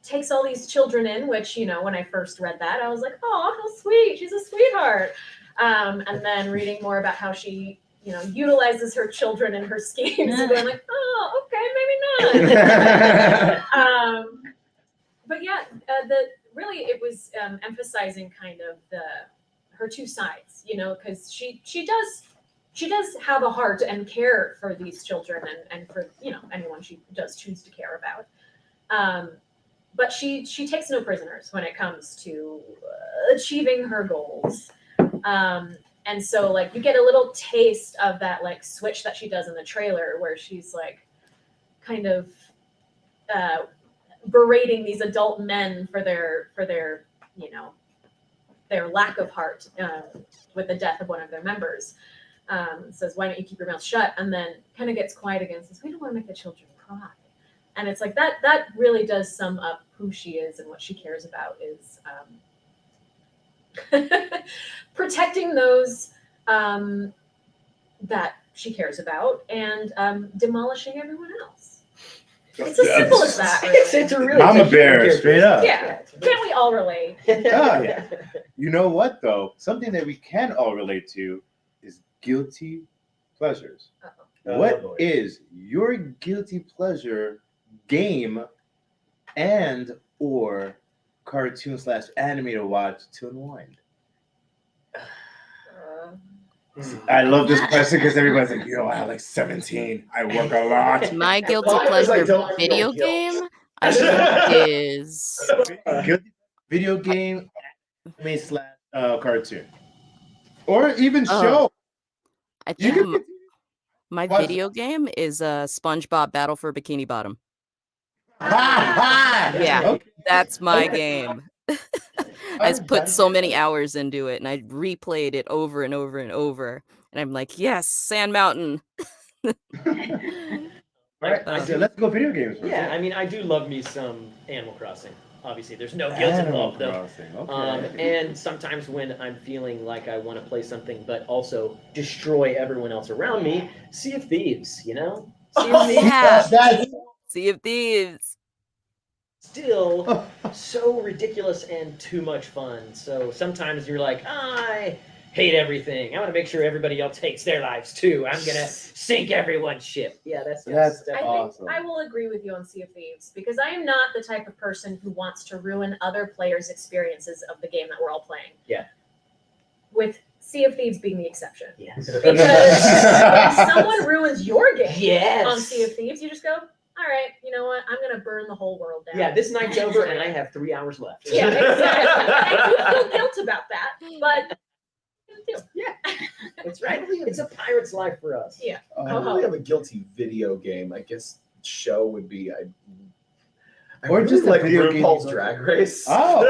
takes all these children in, which, when I first read that, I was like, oh, how sweet. She's a sweetheart. And then reading more about how she, utilizes her children in her schemes and going like, oh, okay, maybe not. But yeah, it was emphasizing kind of her two sides, because she does have a heart and care for these children and for, anyone she does choose to care about. But she takes no prisoners when it comes to achieving her goals. And so like you get a little taste of that like switch that she does in the trailer where she's like kind of berating these adult men for their their lack of heart with the death of one of their members. Says, why don't you keep your mouth shut? And then kind of gets quiet again, says, we don't want to make the children cry. And it's like that really does sum up who she is and what she cares about is protecting those that she cares about and demolishing everyone else. It's as simple as that. Really. It's a really I'm a bear, straight up. Yeah. Can't we all relate? Oh, yeah. You know what, though? Something that we can all relate to is guilty pleasures. Uh-oh. What is your guilty pleasure game and or cartoon / anime to watch to unwind? I love this question because everybody's like, I have like 17. I work a lot. My guilty pleasure video game, I think, is Video game, anime / cartoon. Or even show. I think my video game is SpongeBob Battle for Bikini Bottom. Yeah, okay. That's my game. I put so many hours into it, and I replayed it over and over and over. And I'm like, yes, Sand Mountain. All right, so let's go video games. Yeah, I mean, I do love me some Animal Crossing. Obviously, there's no guilt involved, though. Okay. And sometimes when I'm feeling like I want to play something, but also destroy everyone else around me, Sea of Thieves, Sea of Thieves. Yeah. Sea of Thieves. Still so ridiculous and too much fun. So sometimes you're like, I hate everything. I want to make sure everybody else hates their lives too. I'm gonna sink everyone's ship. Yeah, that's awesome. I will agree with you on Sea of Thieves because I am not the type of person who wants to ruin other players' experiences of the game that we're all playing. Yeah. With Sea of Thieves being the exception. Yes. Because if someone ruins your game Yes. on Sea of Thieves, you just go, all right, you know what? I'm gonna burn the whole world down. Yeah, this night's over and I have 3 hours left. Yeah, exactly. I do feel guilt about that, but Yeah, that's right. It's a pirate's life for us. yeah. I don't really have a guilty video game. I guess show would be I Or really just a like video game RuPaul's you Drag Race. Oh.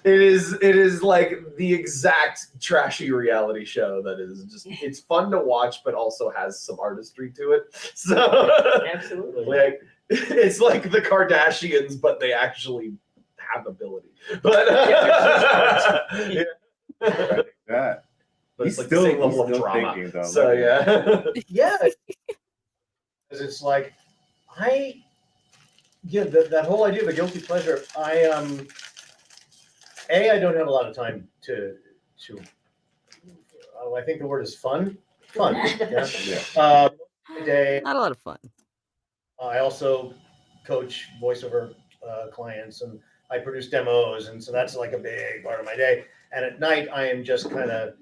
It is like the exact trashy reality show that is just it's fun to watch but also has some artistry to it. So Absolutely. like it's like the Kardashians but they actually have ability. But yeah. That. But He's it's like still, the same level he's of still drama. thinking, though. So yeah. Yeah. Because it's like, that whole idea of a guilty pleasure, I don't have a lot of time to I think the word is fun. Yeah. Yeah. Day. Not a lot of fun. I also coach voiceover clients and I produce demos. And so that's like a big part of my day. And at night, I am just kind of,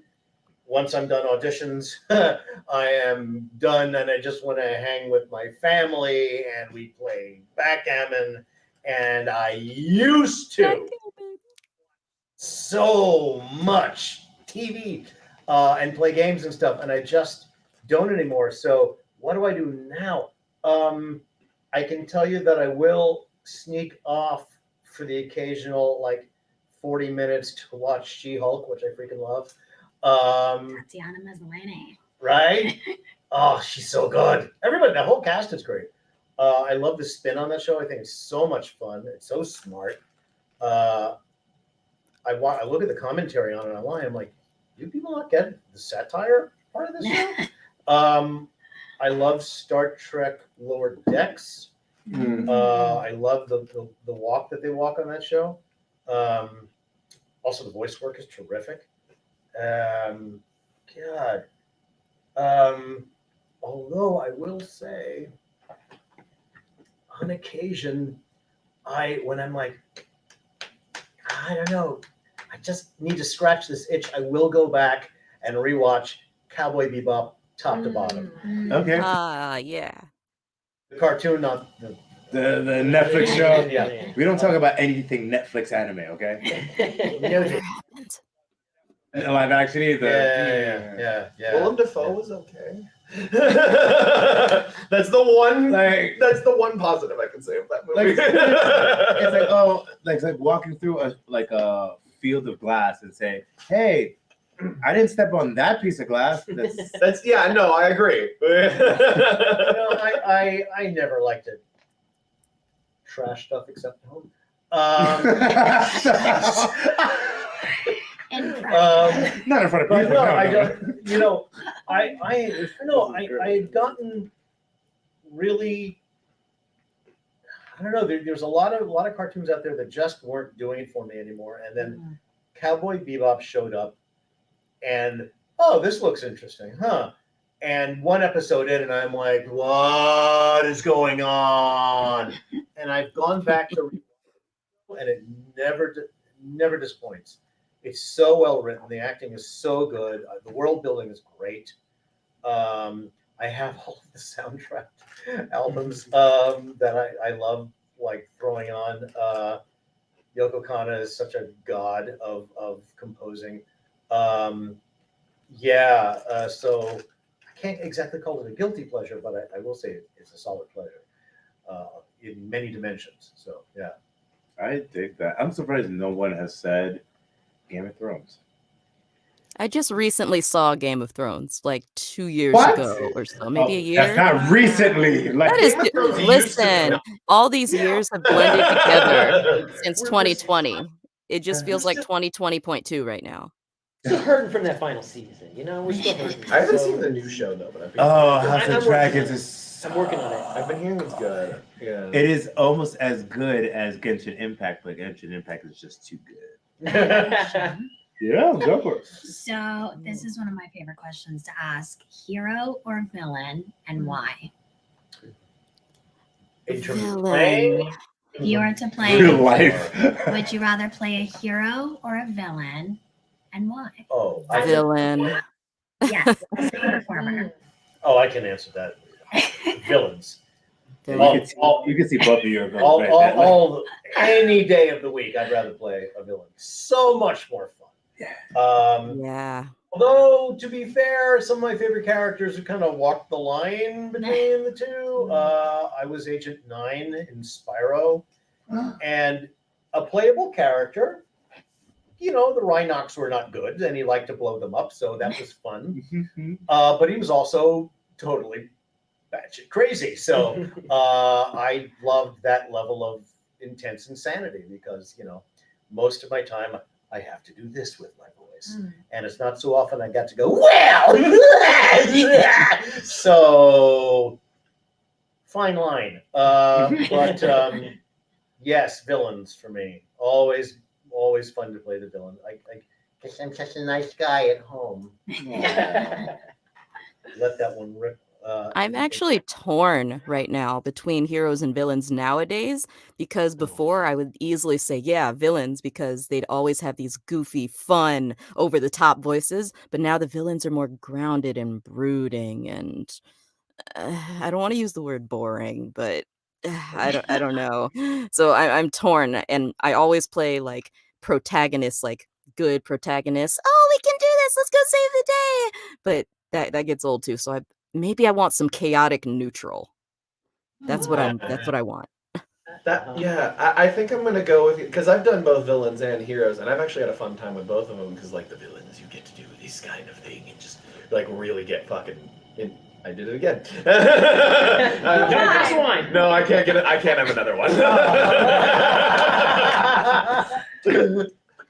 once I'm done auditions, I am done and I just want to hang with my family and we play backgammon. And I used to so much TV and play games and stuff. And I just don't anymore. So what do I do now? I can tell you that I will sneak off for the occasional like 40 minutes to watch She-Hulk, which I freaking love. Tatiana Maslany. Right? Oh, she's so good. Everybody, the whole cast is great. I love the spin on that show. I think it's so much fun. It's so smart. I look at the commentary on it online. I'm like, do people not get the satire part of this show? I love Star Trek Lower Decks. I love the walk that they walk on that show. Also, the voice work is terrific. God. Although I will say, on occasion, when I'm like, I don't know, I just need to scratch this itch, I will go back and rewatch Cowboy Bebop top to bottom. Okay. Yeah. The cartoon, not the The Netflix show. Yeah. We don't talk about anything Netflix anime, okay? Never happened. Live action either. Yeah. Willem Dafoe was okay. That's the one positive I can say of that movie. It's like walking through a field of glass and say, "Hey, I didn't step on that piece of glass." That's yeah, no, I agree. I never liked it. Trash stuff except home. Not in front of people. No, no. I don't. I had gotten really. I don't know. There's a lot of cartoons out there that just weren't doing it for me anymore. And then Cowboy Bebop showed up, and this looks interesting, huh? And one episode in, and I'm like, what is going on? And I've gone back to, and it never disappoints. It's so well written. The acting is so good. The world building is great. I have all of the soundtrack albums that I love, like throwing on. Yoko Kanno is such a god of composing. So I can't exactly call it a guilty pleasure, but I will say it's a solid pleasure in many dimensions. So yeah. I dig that. I'm surprised no one has said Game of Thrones. I just recently saw Game of Thrones, like 2 years What? ago or so, maybe a year. That's not recently. Like, That is, Game of Thrones used to listen, all these years have blended together since 2020. It just feels like 2020.2 right now. Still hurting from that final season, we're still hurting. I haven't seen the new show though, but I've been House I'm of Dragons is. I'm working on it. I've been hearing it's good. Yeah. It is almost as good as Genshin Impact, but Genshin Impact is just too good. Yeah, go for it. So this is one of my favorite questions to ask: hero or villain, and why? In terms of Villain. playing, If you were to play, Real life. would you rather play a hero or a villain? and why? Oh, Villain. Yes, as a performer. Oh, I can answer that. Villains. Villain. You can see both of your girls Any day of the week, I'd rather play a villain. So much more fun. Yeah. Although, to be fair, some of my favorite characters have kind of walked the line between the two. I was Agent 9 in Spyro, and a playable character. You know, the Rhinox were not good, and he liked to blow them up, so that was fun. But he was also totally batshit crazy. So I loved that level of intense insanity because, you know, most of my time I have to do this with my voice. And it's not so often I got to go, well, so fine line. But yes, villains for me. Always fun to play the villain. I guess I'm such a nice guy at home. Let that one rip. I'm actually torn right now between heroes and villains nowadays because before I would easily say, yeah, villains, because they'd always have these goofy, fun, over the top voices. But now the villains are more grounded and brooding, and I don't want to use the word boring, but I don't know. So I'm torn, and I always play like protagonists, like good protagonists. Oh, we can do this. Let's go save the day. But that gets old too. So maybe I want some chaotic neutral. That's what I want. I think I'm gonna go with you because I've done both villains and heroes, and I've actually had a fun time with both of them. Because like the villains, you get to do this kind of thing and just like really get fucking. I did it again. No, I can't get it. I can't have another one.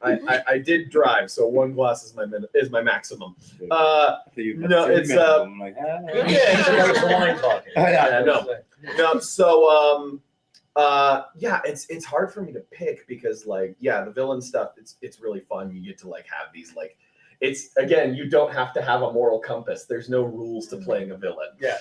I did drive, so one glass is my maximum. No, it's no. So yeah, it's hard for me to pick because like the villain stuff. It's really fun. You get to like have these like. It's again, you don't have to have a moral compass. There's no rules to playing a villain. Yeah.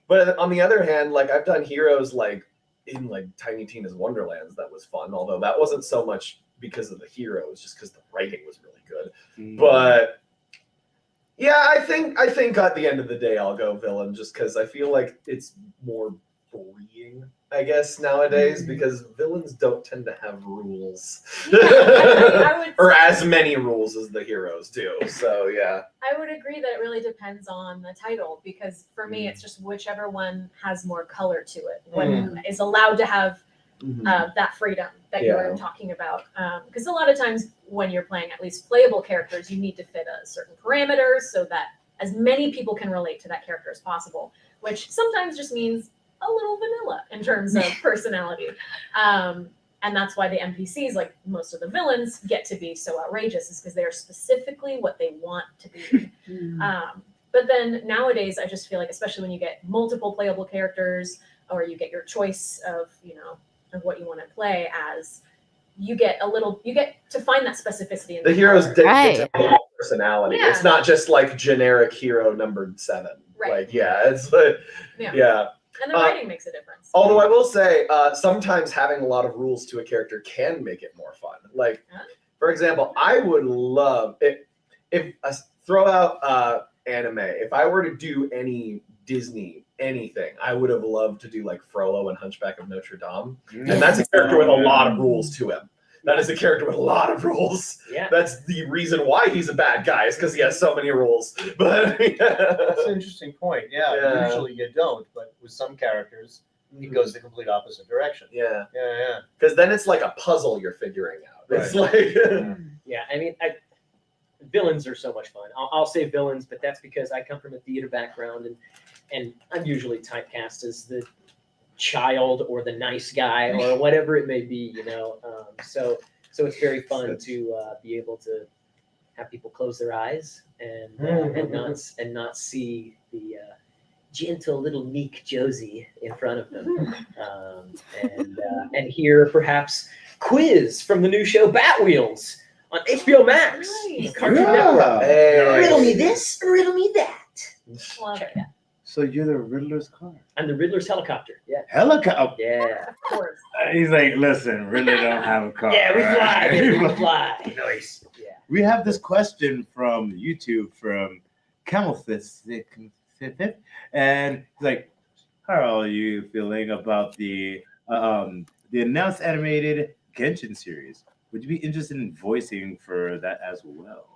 But on the other hand, like I've done heroes like in like Tiny Tina's Wonderlands. That was fun, although that wasn't so much because of the hero. It was just because the writing was really good. But yeah, I think at the end of the day, I'll go villain just because I feel like it's more freeing, I guess, nowadays because villains don't tend to have rules. I would or as many rules as the heroes do. So yeah. I would agree that it really depends on the title because for me it's just whichever one has more color to it. One is allowed to have that freedom that you were talking about. Because a lot of times when you're playing at least playable characters, you need to fit a certain parameters so that as many people can relate to that character as possible, which sometimes just means a little vanilla in terms of personality. And that's why the NPCs, like most of the villains, get to be so outrageous is because they're specifically what they want to be. But then nowadays, I just feel like, especially when you get multiple playable characters or you get your choice of, you know, of what you want to play as, you get to find that specificity in the heroes personality. Yeah. It's not just like generic hero numbered 7. Right. Like, it's like, And the writing makes a difference. Although I will say, sometimes having a lot of rules to a character can make it more fun. Like, for example, I would love if throw out anime. If I were to do any Disney anything, I would have loved to do like Frollo and Hunchback of Notre Dame, and that's a character with a lot of rules to him. That is a character with a lot of rules. Yeah. That's the reason why he's a bad guy, is because he has so many rules. But that's an interesting point. Yeah. Usually you don't, but with some characters, it goes the complete opposite direction. Yeah. Yeah. Because then it's like a puzzle you're figuring out. Right. It's like I mean, villains are so much fun. I'll say villains, but that's because I come from a theater background, and I'm usually typecast as the child or the nice guy or whatever it may be, you know. So it's very fun to be able to have people close their eyes and not see the gentle little meek Josie in front of them, and hear perhaps Quiz from the new show Batwheels on HBO Max, Cartoon Network. Hey. Riddle me this, riddle me that. Love it. So you're the Riddler's car? I'm the Riddler's helicopter. Yeah. Helicopter? Yeah. Of course. He's like, listen, Riddler don't have a car. Yeah, we fly. We fly. Nice. Yeah. we have this question from YouTube from Camelfist, and he's like, "How are you feeling about the announced animated Genshin series? Would you be interested in voicing for that as well?"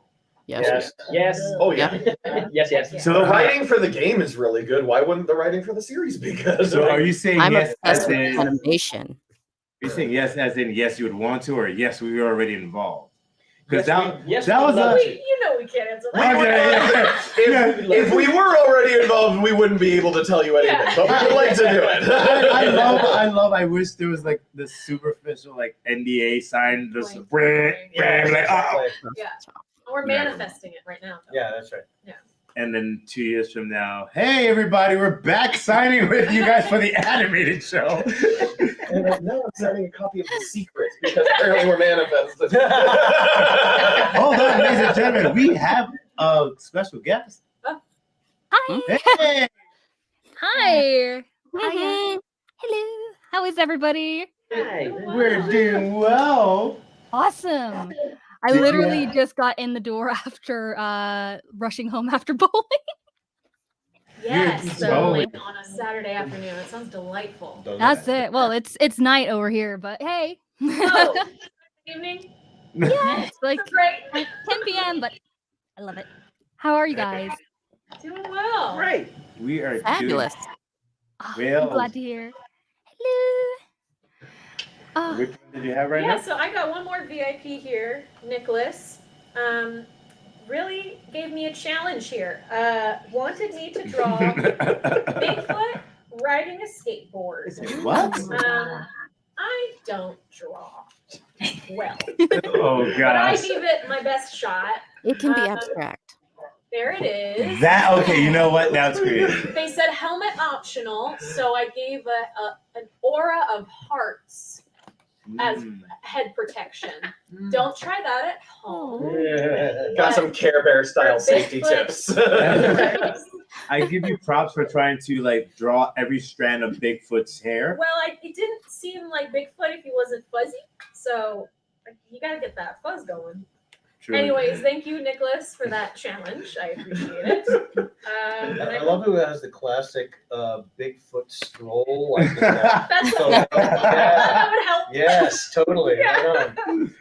Yes. Yes. Oh yeah. Yes. So The writing for the game is really good. Why wouldn't the writing for the series be good? So are you saying I'm yes as obsessed with in? animation. Are you saying yes as in yes you would want to, or yes we were already involved? Because Yes, that we was would love a. to. You know we can't answer that. Okay, If we were already involved, we wouldn't be able to tell you anything. Yeah. But we would like to do it. I wish there was like the superficial like NDA sign, just Blank. like, oh. Yeah. We're manifesting it right now. Yeah, that's right. And then 2 years from now, hey everybody, we're back signing with you guys for the animated show. And now I'm signing a copy of The Secret because apparently we're manifested. Hold on, ladies and gentlemen, we have a special guest. Hi. Hey, Hi. Mhm. Hello. How is everybody? Hi. we're doing well. Awesome. I Did you literally just got in the door after rushing home after bowling. Yes. totally- On a Saturday afternoon. It sounds delightful. That's it. Well, it's night over here, but hey. Oh, evening. Yeah, it's like Great. 10 p.m., but I love it. How are you guys? Doing well. Great. We are Fabulous. Oh, Well- I'm glad to hear. Hello. Oh, Which one did you have right Yeah, now? so I got one more VIP here, Nicholas. Really gave me a challenge here. Wanted me to draw Bigfoot riding a skateboard. What? I don't draw well, Oh but I gosh. gave it my best shot. It can be abstract. There it is. That okay, you know what? Now it's creative. They said helmet optional, so I gave an aura of hearts as Mm. head protection. Don't try that at home. Got some Care Bear style safety tips. I give you props for trying to like draw every strand of Bigfoot's hair. Well, it didn't seem like Bigfoot if he wasn't fuzzy, so you gotta get that fuzz going. True. Anyways, thank you, Nicholas, for that challenge. I appreciate it. And I love who has the classic Bigfoot stroll. Like That's So, that yeah. would help. Yes, totally. Yeah. Right on.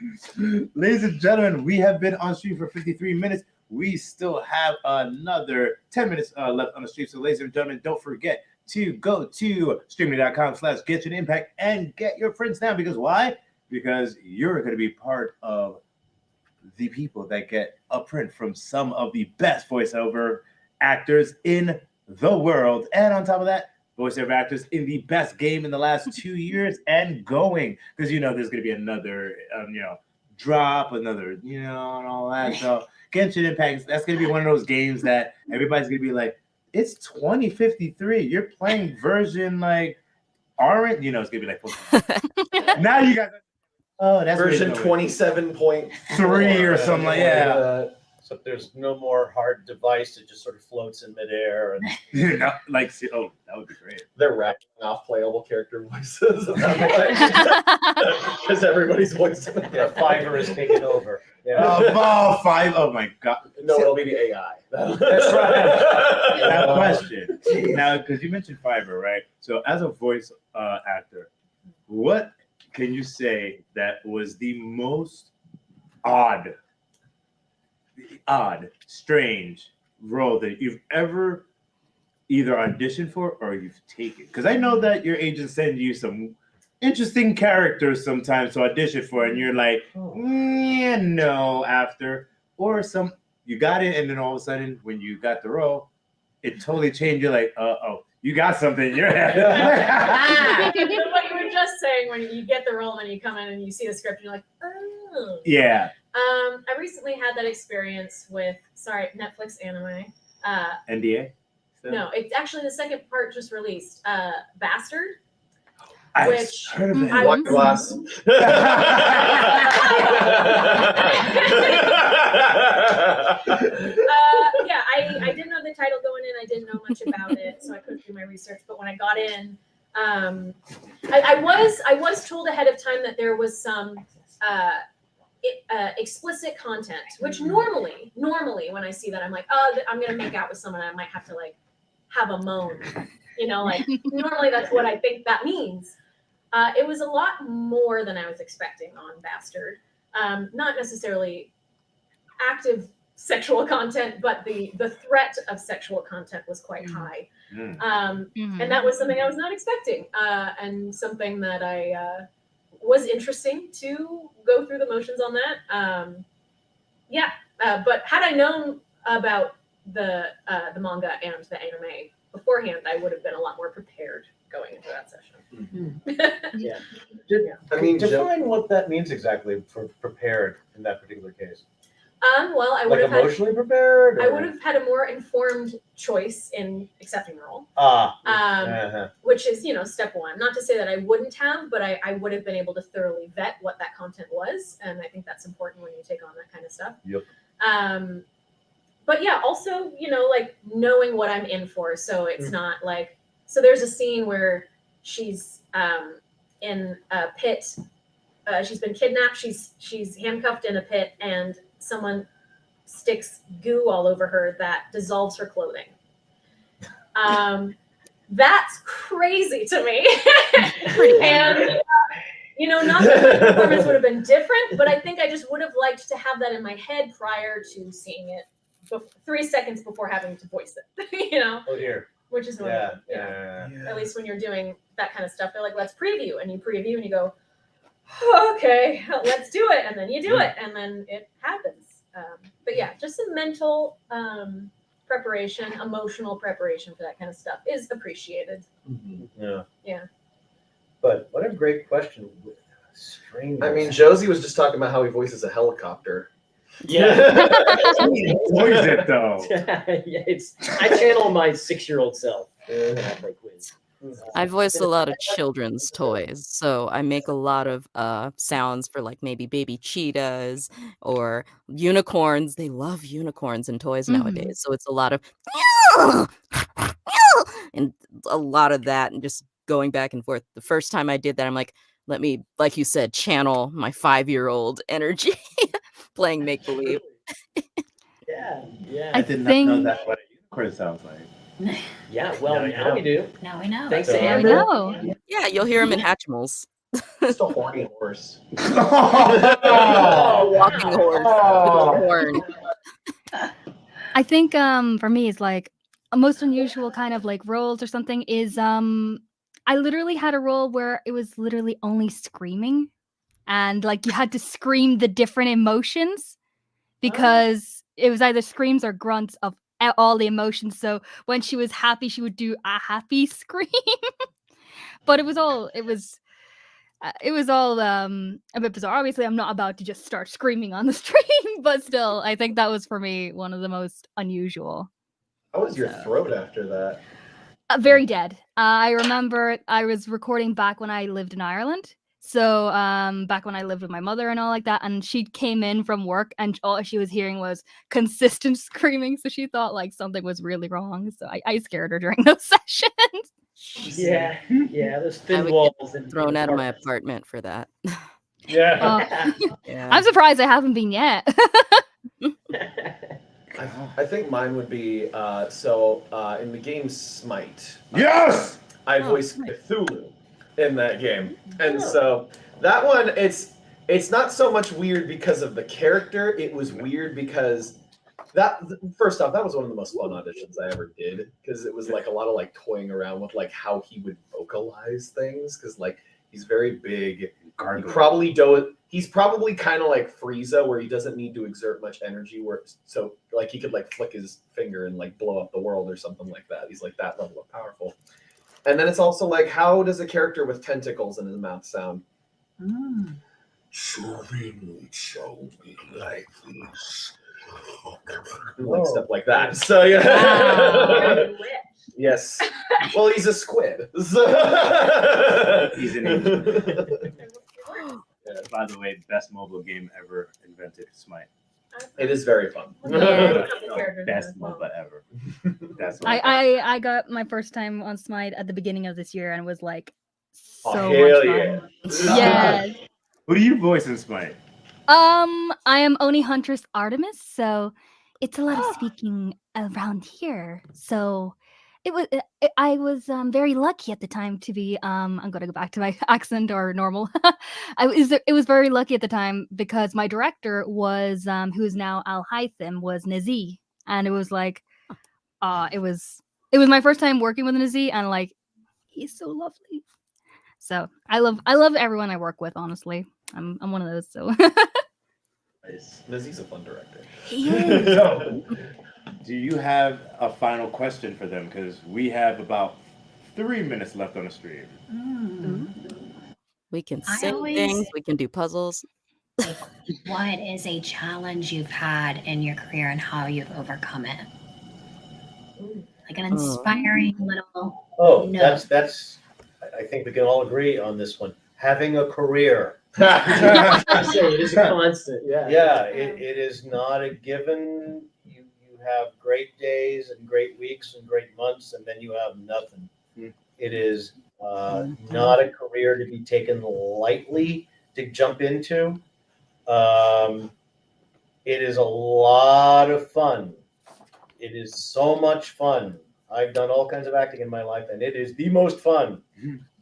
Ladies and gentlemen, we have been on stream for 53 minutes. We still have another 10 minutes left on the stream. So, ladies and gentlemen, don't forget to go to streamily.com/GenshinImpact and get your friends now. Because why? Because you're going to be part of the people that get a print from some of the best voiceover actors in the world. And on top of that, voiceover actors in the best game in the last 2 years and going. Because, you know, there's going to be another, drop, another, and all that. So Genshin Impact, that's going to be one of those games that everybody's going to be like, it's 2053. You're playing version like orange. It's going to be like, now you guys, oh, that's Version what it's 27.3 or something like that. So there's no more hard device that just sort of floats in midair. And That would be great. They're racking off playable character voices. Because everybody's voicing them. yeah, Fiverr is taking over. Yeah. Five. Oh my God. No, it'll be the AI. That's right. Now, question. Now, because you mentioned Fiverr, right? So, as a voice actor, what can you say that was the most odd, strange role that you've ever either auditioned for or you've taken? Because I know that your agents send you some interesting characters sometimes to audition for, and you're like, yeah, no, after. Or you got it, and then all of a sudden, when you got the role, it totally changed. You're like, you got something in your head. What you were just saying when you get the role and you come in and you see the script and you're like, oh. Yeah. I recently had that experience with Netflix anime. NDA? No, it's actually the second part just released. Bastard. I've Which heard of it. I- White glass. I didn't know the title going in. I didn't know much about it, so I couldn't do my research. But when I got in, I was told ahead of time that there was some explicit content, which normally when I see that, I'm like, oh, I'm gonna make out with someone, I might have to like have a moan, like normally that's what I think that means. It was a lot more than I was expecting on Bastard. Not necessarily active sexual content, but the threat of sexual content was quite high. And that was something I was not expecting, and something that I was interesting to go through the motions on that. But had I known about the manga and the anime beforehand, I would have been a lot more prepared going into that session. Yeah. I mean, define what that means exactly for prepared in that particular case. Well, I would Like have had emotionally prepared? I or- would have had a more informed choice in accepting the role. Uh-huh. Which is, step one. Not to say that I wouldn't have, but I would have been able to thoroughly vet what that content was, and I think that's important when you take on that kind of stuff. Yep. But yeah, also, like knowing what I'm in for, so it's not like. So there's a scene where she's in a pit. She's been kidnapped. She's handcuffed in a pit, and someone sticks goo all over her that dissolves her clothing. That's crazy to me. And not that the performance would have been different, but I think I just would have liked to have that in my head prior to seeing it 3 seconds before having to voice it. Oh dear. Which is normal. Yeah. At least when you're doing that kind of stuff, they're like, let's preview, and you preview and you go, okay, let's do it, and then you do it, and then it happens. But yeah, just some mental preparation, emotional preparation for that kind of stuff is appreciated. Yeah. But what a great question. Strange. I mean, Josie was just talking about how he voices a helicopter. Yeah. What is it though? I channel my 6-year-old self. When I play quiz. I voice a lot of children's toys, so I make a lot of sounds for like maybe baby cheetahs or unicorns. They love unicorns in toys nowadays, so it's a lot of and a lot of that, and just going back and forth. The first time I did that, I'm like, let me, like you said, channel my 5-year-old energy playing make believe. Yeah. I did not know that's what a unicorn sounds like. Yeah, well, now we do. Now we know. Thanks to There we Amber. go. Yeah, you'll hear them in Hatchimals. Just a horny horse. Walking horse with a horn. I think for me it's like a most unusual kind of like roles or something is I literally had a role where it was literally only screaming, and like you had to scream the different emotions because it was either screams or grunts of all the emotions. So when she was happy, she would do a happy scream. But it was all a bit bizarre. Obviously, I'm not about to just start screaming on the stream, but still, I think that was for me one of the most unusual. How was your throat after that? Very dead. I remember I was recording back when I lived in Ireland. So back when I lived with my mother and all like that, and she came in from work and all she was hearing was consistent screaming. So she thought like something was really wrong. So I scared her during those sessions. Yeah, those I thin would walls. get thrown out of my apartment for that. Yeah. Yeah. I'm surprised I haven't been yet. I think mine would be in the game Smite. Yes! I voiced Cthulhu in that game, and so that one it's not so much weird because of the character. It was weird because first off, that was one of the most fun auditions I ever did because it was like a lot of like toying around with like how he would vocalize things because like he's very big. He's probably kind of like Frieza where he doesn't need to exert much energy so like he could like flick his finger and like blow up the world or something like that. He's like that level of powerful. And then it's also like, how does a character with tentacles in his mouth sound? Like this. Like stuff like that. So yeah. Yes. Well, he's a squid. So. He's an angel. By the way, best mobile game ever invented, Smite. It is very fun. Best MOBA ever. That's what I got my first time on Smite at the beginning of this year and it was like so much hell fun. yeah. Yes. Who do you voice in Smite? I am Oni Huntress Artemis, so it's a lot of speaking around here. So I was very lucky at the time to be I'm going to go back to my accent or normal. It was very lucky at the time because my director was who's now Al Haytham was Nazi, and it was like it was my first time working with Nazi, and like he's so lovely. So I love everyone I work with, honestly. I'm one of those, so Nizzy's a fun director. he is. So, do you have a final question for them? Because we have about 3 minutes left on the stream. We can I say always- things. We can do puzzles. Like, what is a challenge you've had in your career and how you've overcome it? Like an inspiring little. Oh, No. that's. I think we can all agree on this one. Having a career. It is a constant. Yeah. Yeah, it is not a given. You have great days and great weeks and great months, and then you have nothing. It is not a career to be taken lightly to jump into. It is a lot of fun. It is so much fun. I've done all kinds of acting in my life, and it is the most fun.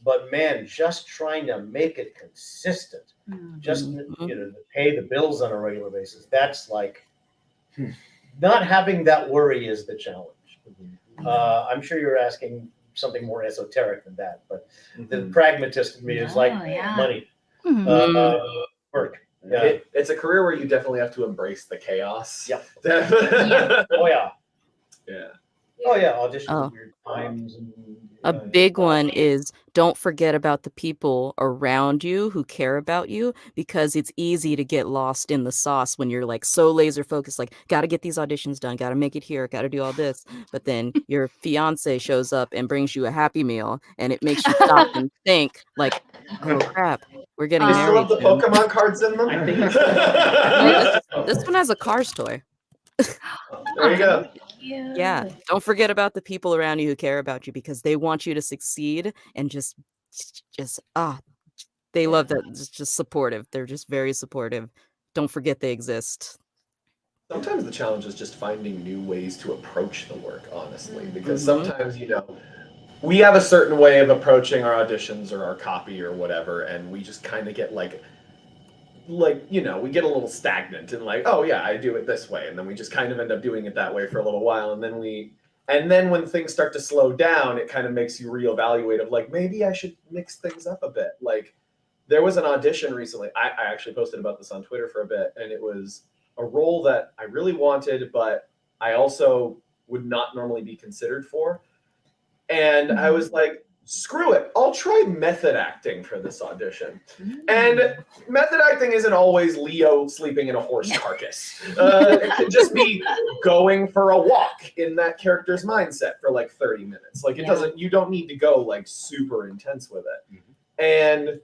But man, just trying to make it consistent, just to pay the bills on a regular basis. That's like not having that worry is the challenge. I'm sure you're asking something more esoteric than that, but the pragmatist in me is like money, work. Yeah. It's a career where you definitely have to embrace the chaos. Yep. Yeah. Oh yeah. Yeah. Oh yeah. Auditions at weird times. And, A big one is don't forget about the people around you who care about you, because it's easy to get lost in the sauce when you're like so laser focused, like gotta get these auditions done, gotta make it here, gotta do all this. But then your fiance shows up and brings you a Happy Meal, and it makes you stop and think like, oh crap, we're getting They still married. have the soon. Pokemon cards in them? I think This one has a Cars toy. There you go. Yeah, don't forget about the people around you who care about you, because they want you to succeed, and just they love that. It's just supportive. They're just very supportive. Don't forget they exist. Sometimes the challenge is just finding new ways to approach the work, honestly, because sometimes, we have a certain way of approaching our auditions or our copy or whatever, and we just kind of get like we get a little stagnant and like, oh yeah, I do it this way, and then we just kind of end up doing it that way for a little while, and then when things start to slow down, it kind of makes you reevaluate of like, maybe I should mix things up a bit. Like there was an audition recently. I actually posted about this on Twitter for a bit, and it was a role that I really wanted, but I also would not normally be considered for. And I was like, screw it, I'll try method acting for this audition. And method acting isn't always Leo sleeping in a horse carcass. It could just be going for a walk in that character's mindset for like 30 minutes. Like you don't need to go like super intense with it. And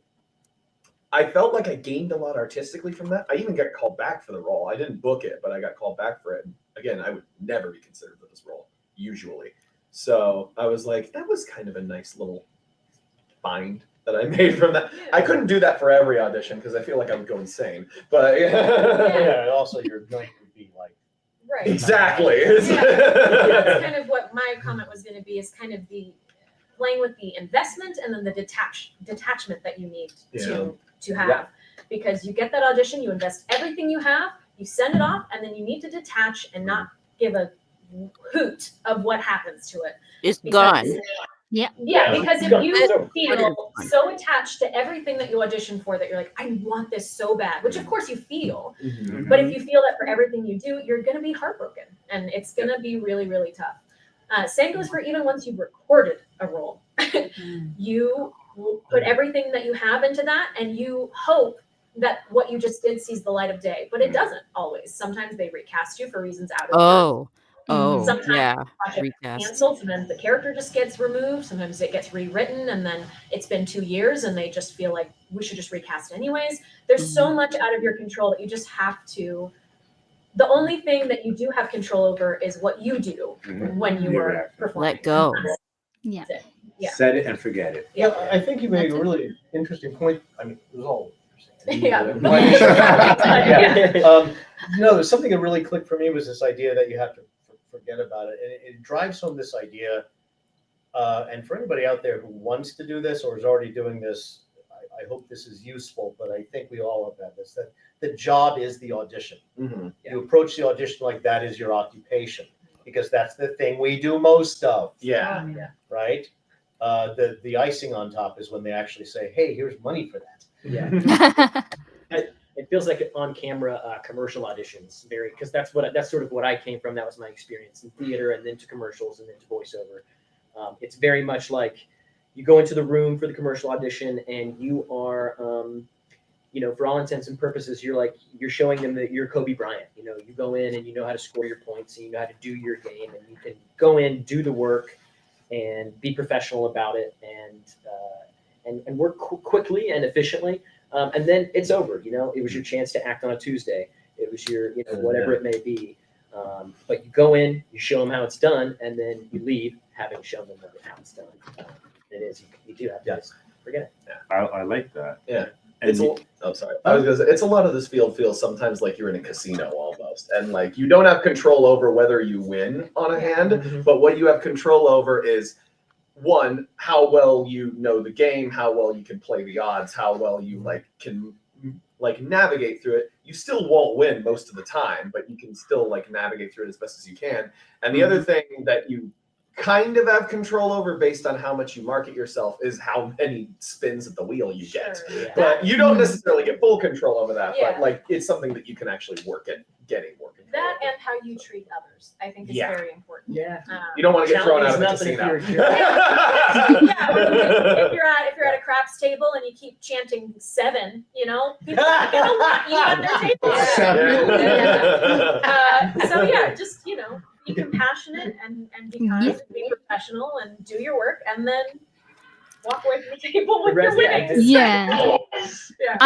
I felt like I gained a lot artistically from that. I even got called back for the role. I didn't book it, but I got called back for it. And again, I would never be considered for this role, usually. So I was like, that was kind of a nice little find that I made from that. I couldn't do that for every audition because I feel like I would go insane. But Yeah, and also your night would be like. Right. Exactly. That's kind of what my comment was going to be, is kind of the playing with the investment and then the detachment that you need to have. Because you get that audition, you invest everything you have, you send it off, and then you need to detach and not give a hoot of what happens to it. It's gone. Yeah. Yeah, because if you So- feel so attached to everything that you audition for that you're like, I want this so bad, which of course you feel, but if you feel that for everything you do, you're going to be heartbroken, and it's going to be really, really tough. Same goes for even once you've recorded a role. You put everything that you have into that, and you hope that what you just did sees the light of day, but it doesn't always. Sometimes they recast you for reasons out of sometimes yeah, project recast. canceled. Sometimes the character just gets removed. Sometimes it gets rewritten, and then it's been 2 years, and they just feel like we should just recast anyways. There's so much out of your control that you just have to. The only thing that you do have control over is what you do when you are performing. Let go. Yeah. That's it. Yeah. Set it and forget it. Yeah, I think you made a really interesting point. I mean, it was all interesting. Yeah. No, there's something that really clicked for me was this idea that you have to forget about it, and it drives home this idea. And for anybody out there who wants to do this or is already doing this, I hope this is useful. But I think we all have had this. That the job is the audition. Mm-hmm. You approach the audition like that is your occupation, because that's the thing we do most of. Yeah. Right. The icing on top is when they actually say, "Hey, here's money for that." Yeah. It feels like on-camera commercial auditions, because that's sort of what I came from. That was my experience in theater, and then to commercials, and then to voiceover. It's very much like you go into the room for the commercial audition, and you are, for all intents and purposes, you're showing them that you're Kobe Bryant. You go in and you know how to score your points, and you know how to do your game, and you can go in, do the work, and be professional about it, and work quickly and efficiently. And then it's over. It was your chance to act on a Tuesday. It was your, whatever it may be. But you go in, you show them how it's done, and then you leave having shown them how it's done. It is. You do have to just forget it. Yeah. I like that. Yeah. And I'm sorry. I was gonna say, it's a lot of this field feels sometimes like you're in a casino almost, and like you don't have control over whether you win on a hand, but what you have control over is, one, how well you know the game, how well you can play the odds, how well you can navigate through it. You still won't win most of the time, but you can still navigate through it as best as you can. And the other thing that you kind of have control over based on how much you market yourself is how many spins at the wheel you get. Yeah. But you don't necessarily get full control over that, Yeah. but it's something that you can actually work at getting more control That over. and how you treat others, I think, is Yeah. very important. Yeah. You don't want to get thrown out of the Nothing if casino. you're a jerk. Yeah, if you're at a craps table and you keep chanting 7, people aren't gonna want you at their table. So yeah, just be compassionate and be kind, and be professional, and do your work, and then walk away from the table with your winnings. Yeah. Yeah.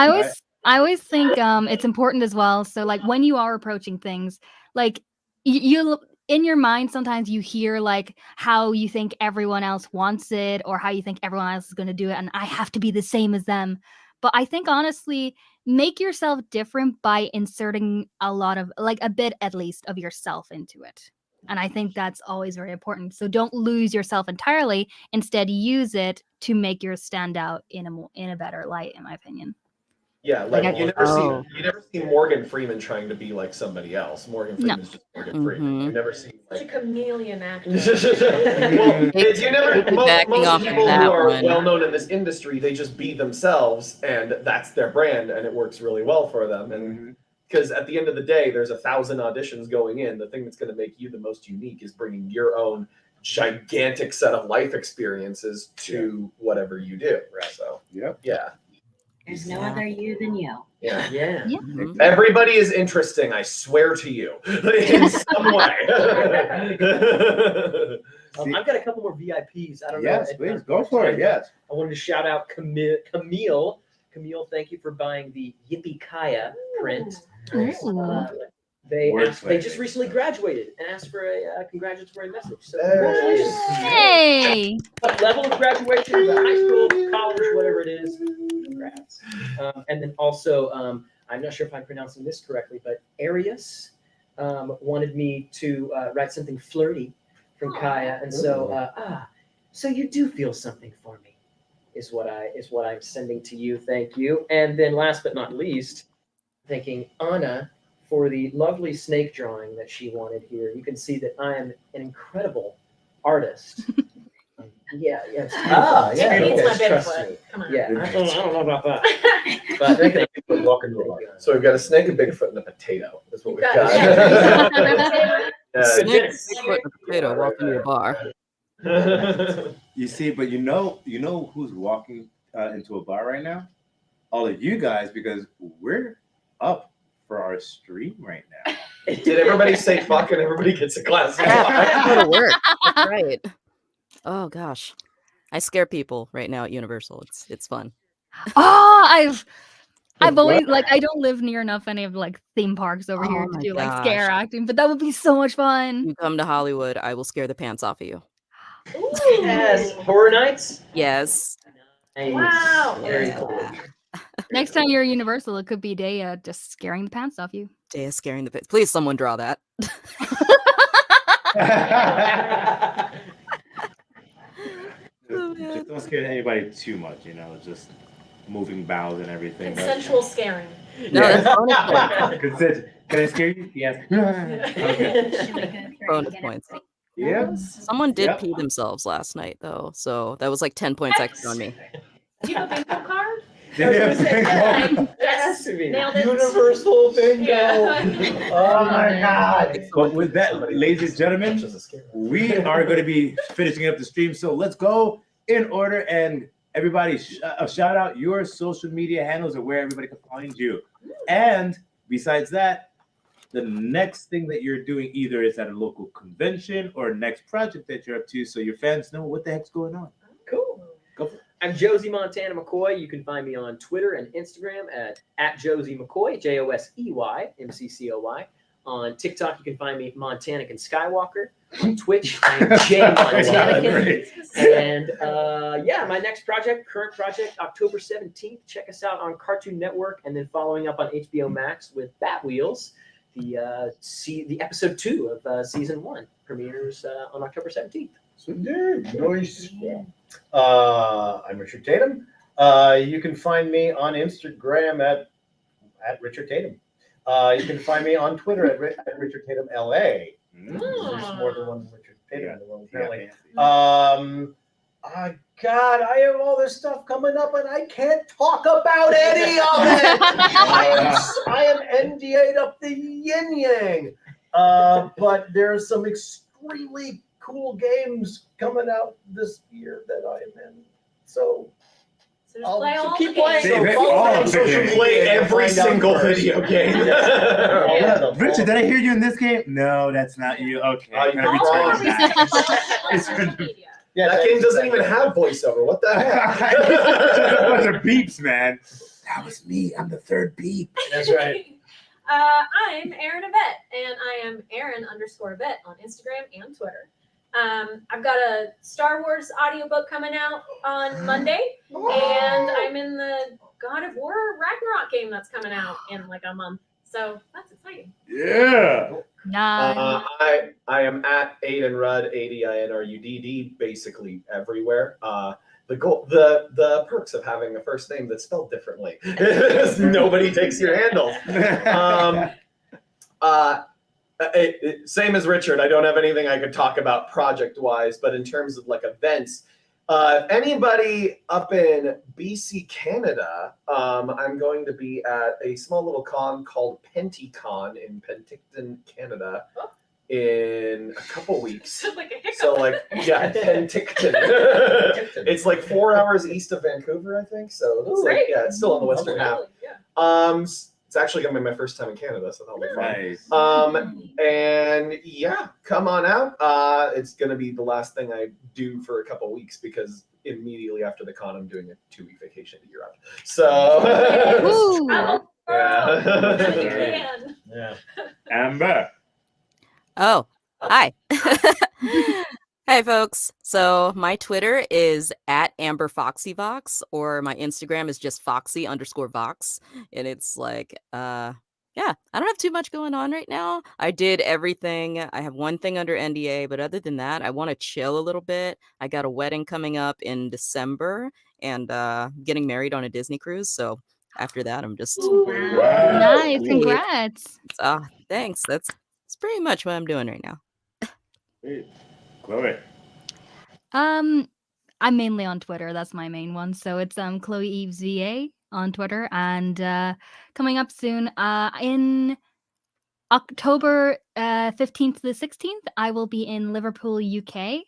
I always think it's important as well. So when you are approaching things, you in your mind sometimes you hear how you think everyone else wants it, or how you think everyone else is going to do it, and I have to be the same as them. But I think honestly, make yourself different by inserting a bit at least of yourself into it. And I think that's always very important. So don't lose yourself entirely. Instead, use it to make yours stand out in a better light, in my opinion. Yeah, you never see Morgan Freeman trying to be like somebody else. Morgan Freeman's just Morgan Freeman. You never see Such a chameleon actor. you never Backing off most people that who are one. well known in this industry, they just be themselves, and that's their brand, and it works really well for them. And because at the end of the day, there's 1,000 auditions going in. The thing that's going to make you the most unique is bringing your own gigantic set of life experiences to whatever you do. Right. So yeah. There's no other you than you. Yeah. Yeah. Everybody is interesting, I swear to you, in some way. I've got a couple more VIPs. I don't know. Yes, please go for it. Yes. I wanted to shout out Camille. Camille, thank you for buying the Yippee-Ki-Ya print. They just recently graduated and asked for a congratulatory message. So congratulations. Hey! What level of graduation? Is it high school, college, whatever it is? Congrats. And then also, I'm not sure if I'm pronouncing this correctly, but Arius wanted me to write something flirty from Kaya, and so so you do feel something for me, is what I'm sending to you. Thank you. And then last but not least, thanking Anna for the lovely snake drawing that she wanted here. You can see that I am an incredible artist. Yeah. It needs my Trust Bigfoot. me. Come on. Yeah, I don't know about that. But Snake and a Bigfoot walking the bar. So we've got a snake, a Bigfoot, and a potato. That's what we've Got got. Snake, Bigfoot, and a potato walk into a bar. You see, but you know who's walking into a bar right now? All of you guys, because we're up for our stream right now. Did everybody say fuck and everybody gets a glass of Yeah, wine? I have to go to work. That's right. Oh gosh, I scare people right now at Universal. It's fun. Oh, I've always I don't live near enough any of theme parks over here to my do gosh. scare acting, but that would be so much fun. You come to Hollywood, I will scare the pants off of you. Yes, Horror Nights. Yes. Nice. Wow. Very Yeah. cool. Next time you're at Universal, it could be Daya just scaring the pants off you. Daya scaring the pits. Please, someone draw that. Oh, man. Just don't scare anybody too much, just moving bowels and everything. but- Consensual scaring. No, that's bonus points. Can I scare you? Yes. Okay. Bonus points. Yeah. Someone did Yep. pee themselves last night, though, so that was like 10 points extra on me. Do you have a bingo card? That has to be. Nailed it. Universal bingo. Yeah. Oh my God. But with that, ladies and gentlemen, we are going to be finishing up the stream. So let's go in order and everybody shout out your social media handles of where everybody can find you. And besides that, the next thing that you're doing either is at a local convention or next project that you're up to, so your fans know what the heck's going on. Cool. Go for it. I'm Josie Montana McCoy. You can find me on Twitter and Instagram at Josie McCoy, JOSEY MCCOY. On TikTok, you can find me Montanic and Skywalker. On Twitch, I'm Jay Montanic. And my next current project, October 17th. Check us out on Cartoon Network, and then following up on HBO Max with Bat Wheels. The episode 2 of season 1 premieres on October 17th. So, nice. Yeah. I'm Richard Tatum. You can find me on Instagram at Richard Tatum. You can find me on Twitter at Richard Tatum LA. There's more than one Richard Tatum in the world, apparently. God, I have all this stuff coming up and I can't talk about any of it. I am NDA'd up the yin yang. But there's some extremely cool games coming out this year that I am in. So just play all keep the games. playing. Play follow all me on the social games. media Play and every find out single first. video game. Richard, did I hear you in this game? No, that's not you. Okay. Oh, I'm gonna you're return wrong. that. On social media. Yeah, That game doesn't even have voiceover. What the heck? Just a bunch of beeps, man. That was me. I'm the third beep. That's right. I'm Aaron Abet, and I am Aaron_Abet on Instagram and Twitter. I've got a Star Wars audiobook coming out on Monday, and I'm in the God of War Ragnarok game that's coming out in like a month. So that's exciting. Yeah. Nah. I am at Aiden Rudd, ADINRUDD, basically everywhere. The perks of having a first name that's spelled differently is nobody takes your handle. Same as Richard, I don't have anything I could talk about project-wise, but in terms of like events, anybody up in BC, Canada, I'm going to be at a small little con called PentiCon in Penticton, Canada, in a couple weeks. Like a hiccup. So Penticton. It's like 4 hours east of Vancouver, I think. So it's Great. it's still on the western half. Yeah. It's actually gonna be my first time in Canada, so that'll be fun. Nice. And yeah, come on out. It's gonna be the last thing I do for a couple weeks because immediately after the con, I'm doing a 2-week vacation to Europe. So Ooh. yeah. Yeah. Amber. Oh, hi. Hey, folks. So my Twitter is at AmberFoxyVox, or my Instagram is just Foxy_Vox. And it's like, I don't have too much going on right now. I did everything. I have one thing under NDA, but other than that, I want to chill a little bit. I got a wedding coming up in December and getting married on a Disney cruise. So after that, I'm just, Nice. Congrats. thanks. That's pretty much what I'm doing right now. Great. Chloe. I'm mainly on Twitter. That's my main one. So it's Chloe Eves VA on Twitter, and coming up soon in October 15th to the 16th, I will be in Liverpool, UK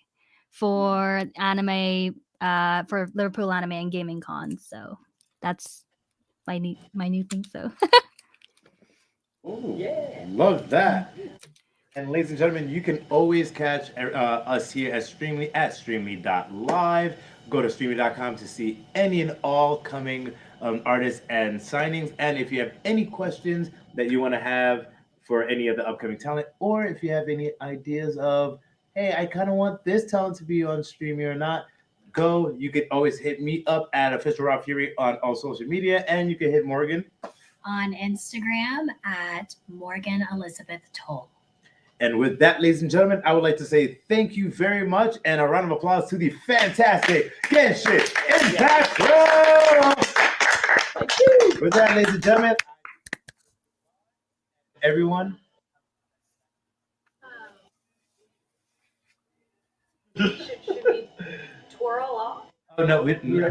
for anime for Liverpool Anime and Gaming Con. So that's my new thing. So Ooh, Yeah. love that. And ladies and gentlemen, you can always catch us here at Streamily at streamily.live. Go to streamily.com to see any and all coming artists and signings. And if you have any questions that you want to have for any of the upcoming talent, or if you have any ideas of, hey, I kind of want this talent to be on Streamy or not, go, you can always hit me up at Official Rob Fury on all social media, and you can hit Morgan on Instagram at Morgan Elizabeth Toll. And with that, ladies and gentlemen, I would like to say thank you very much and a round of applause to the fantastic Genshin Impact Pro. With that, ladies and gentlemen, everyone. Should we twirl off? Oh no, we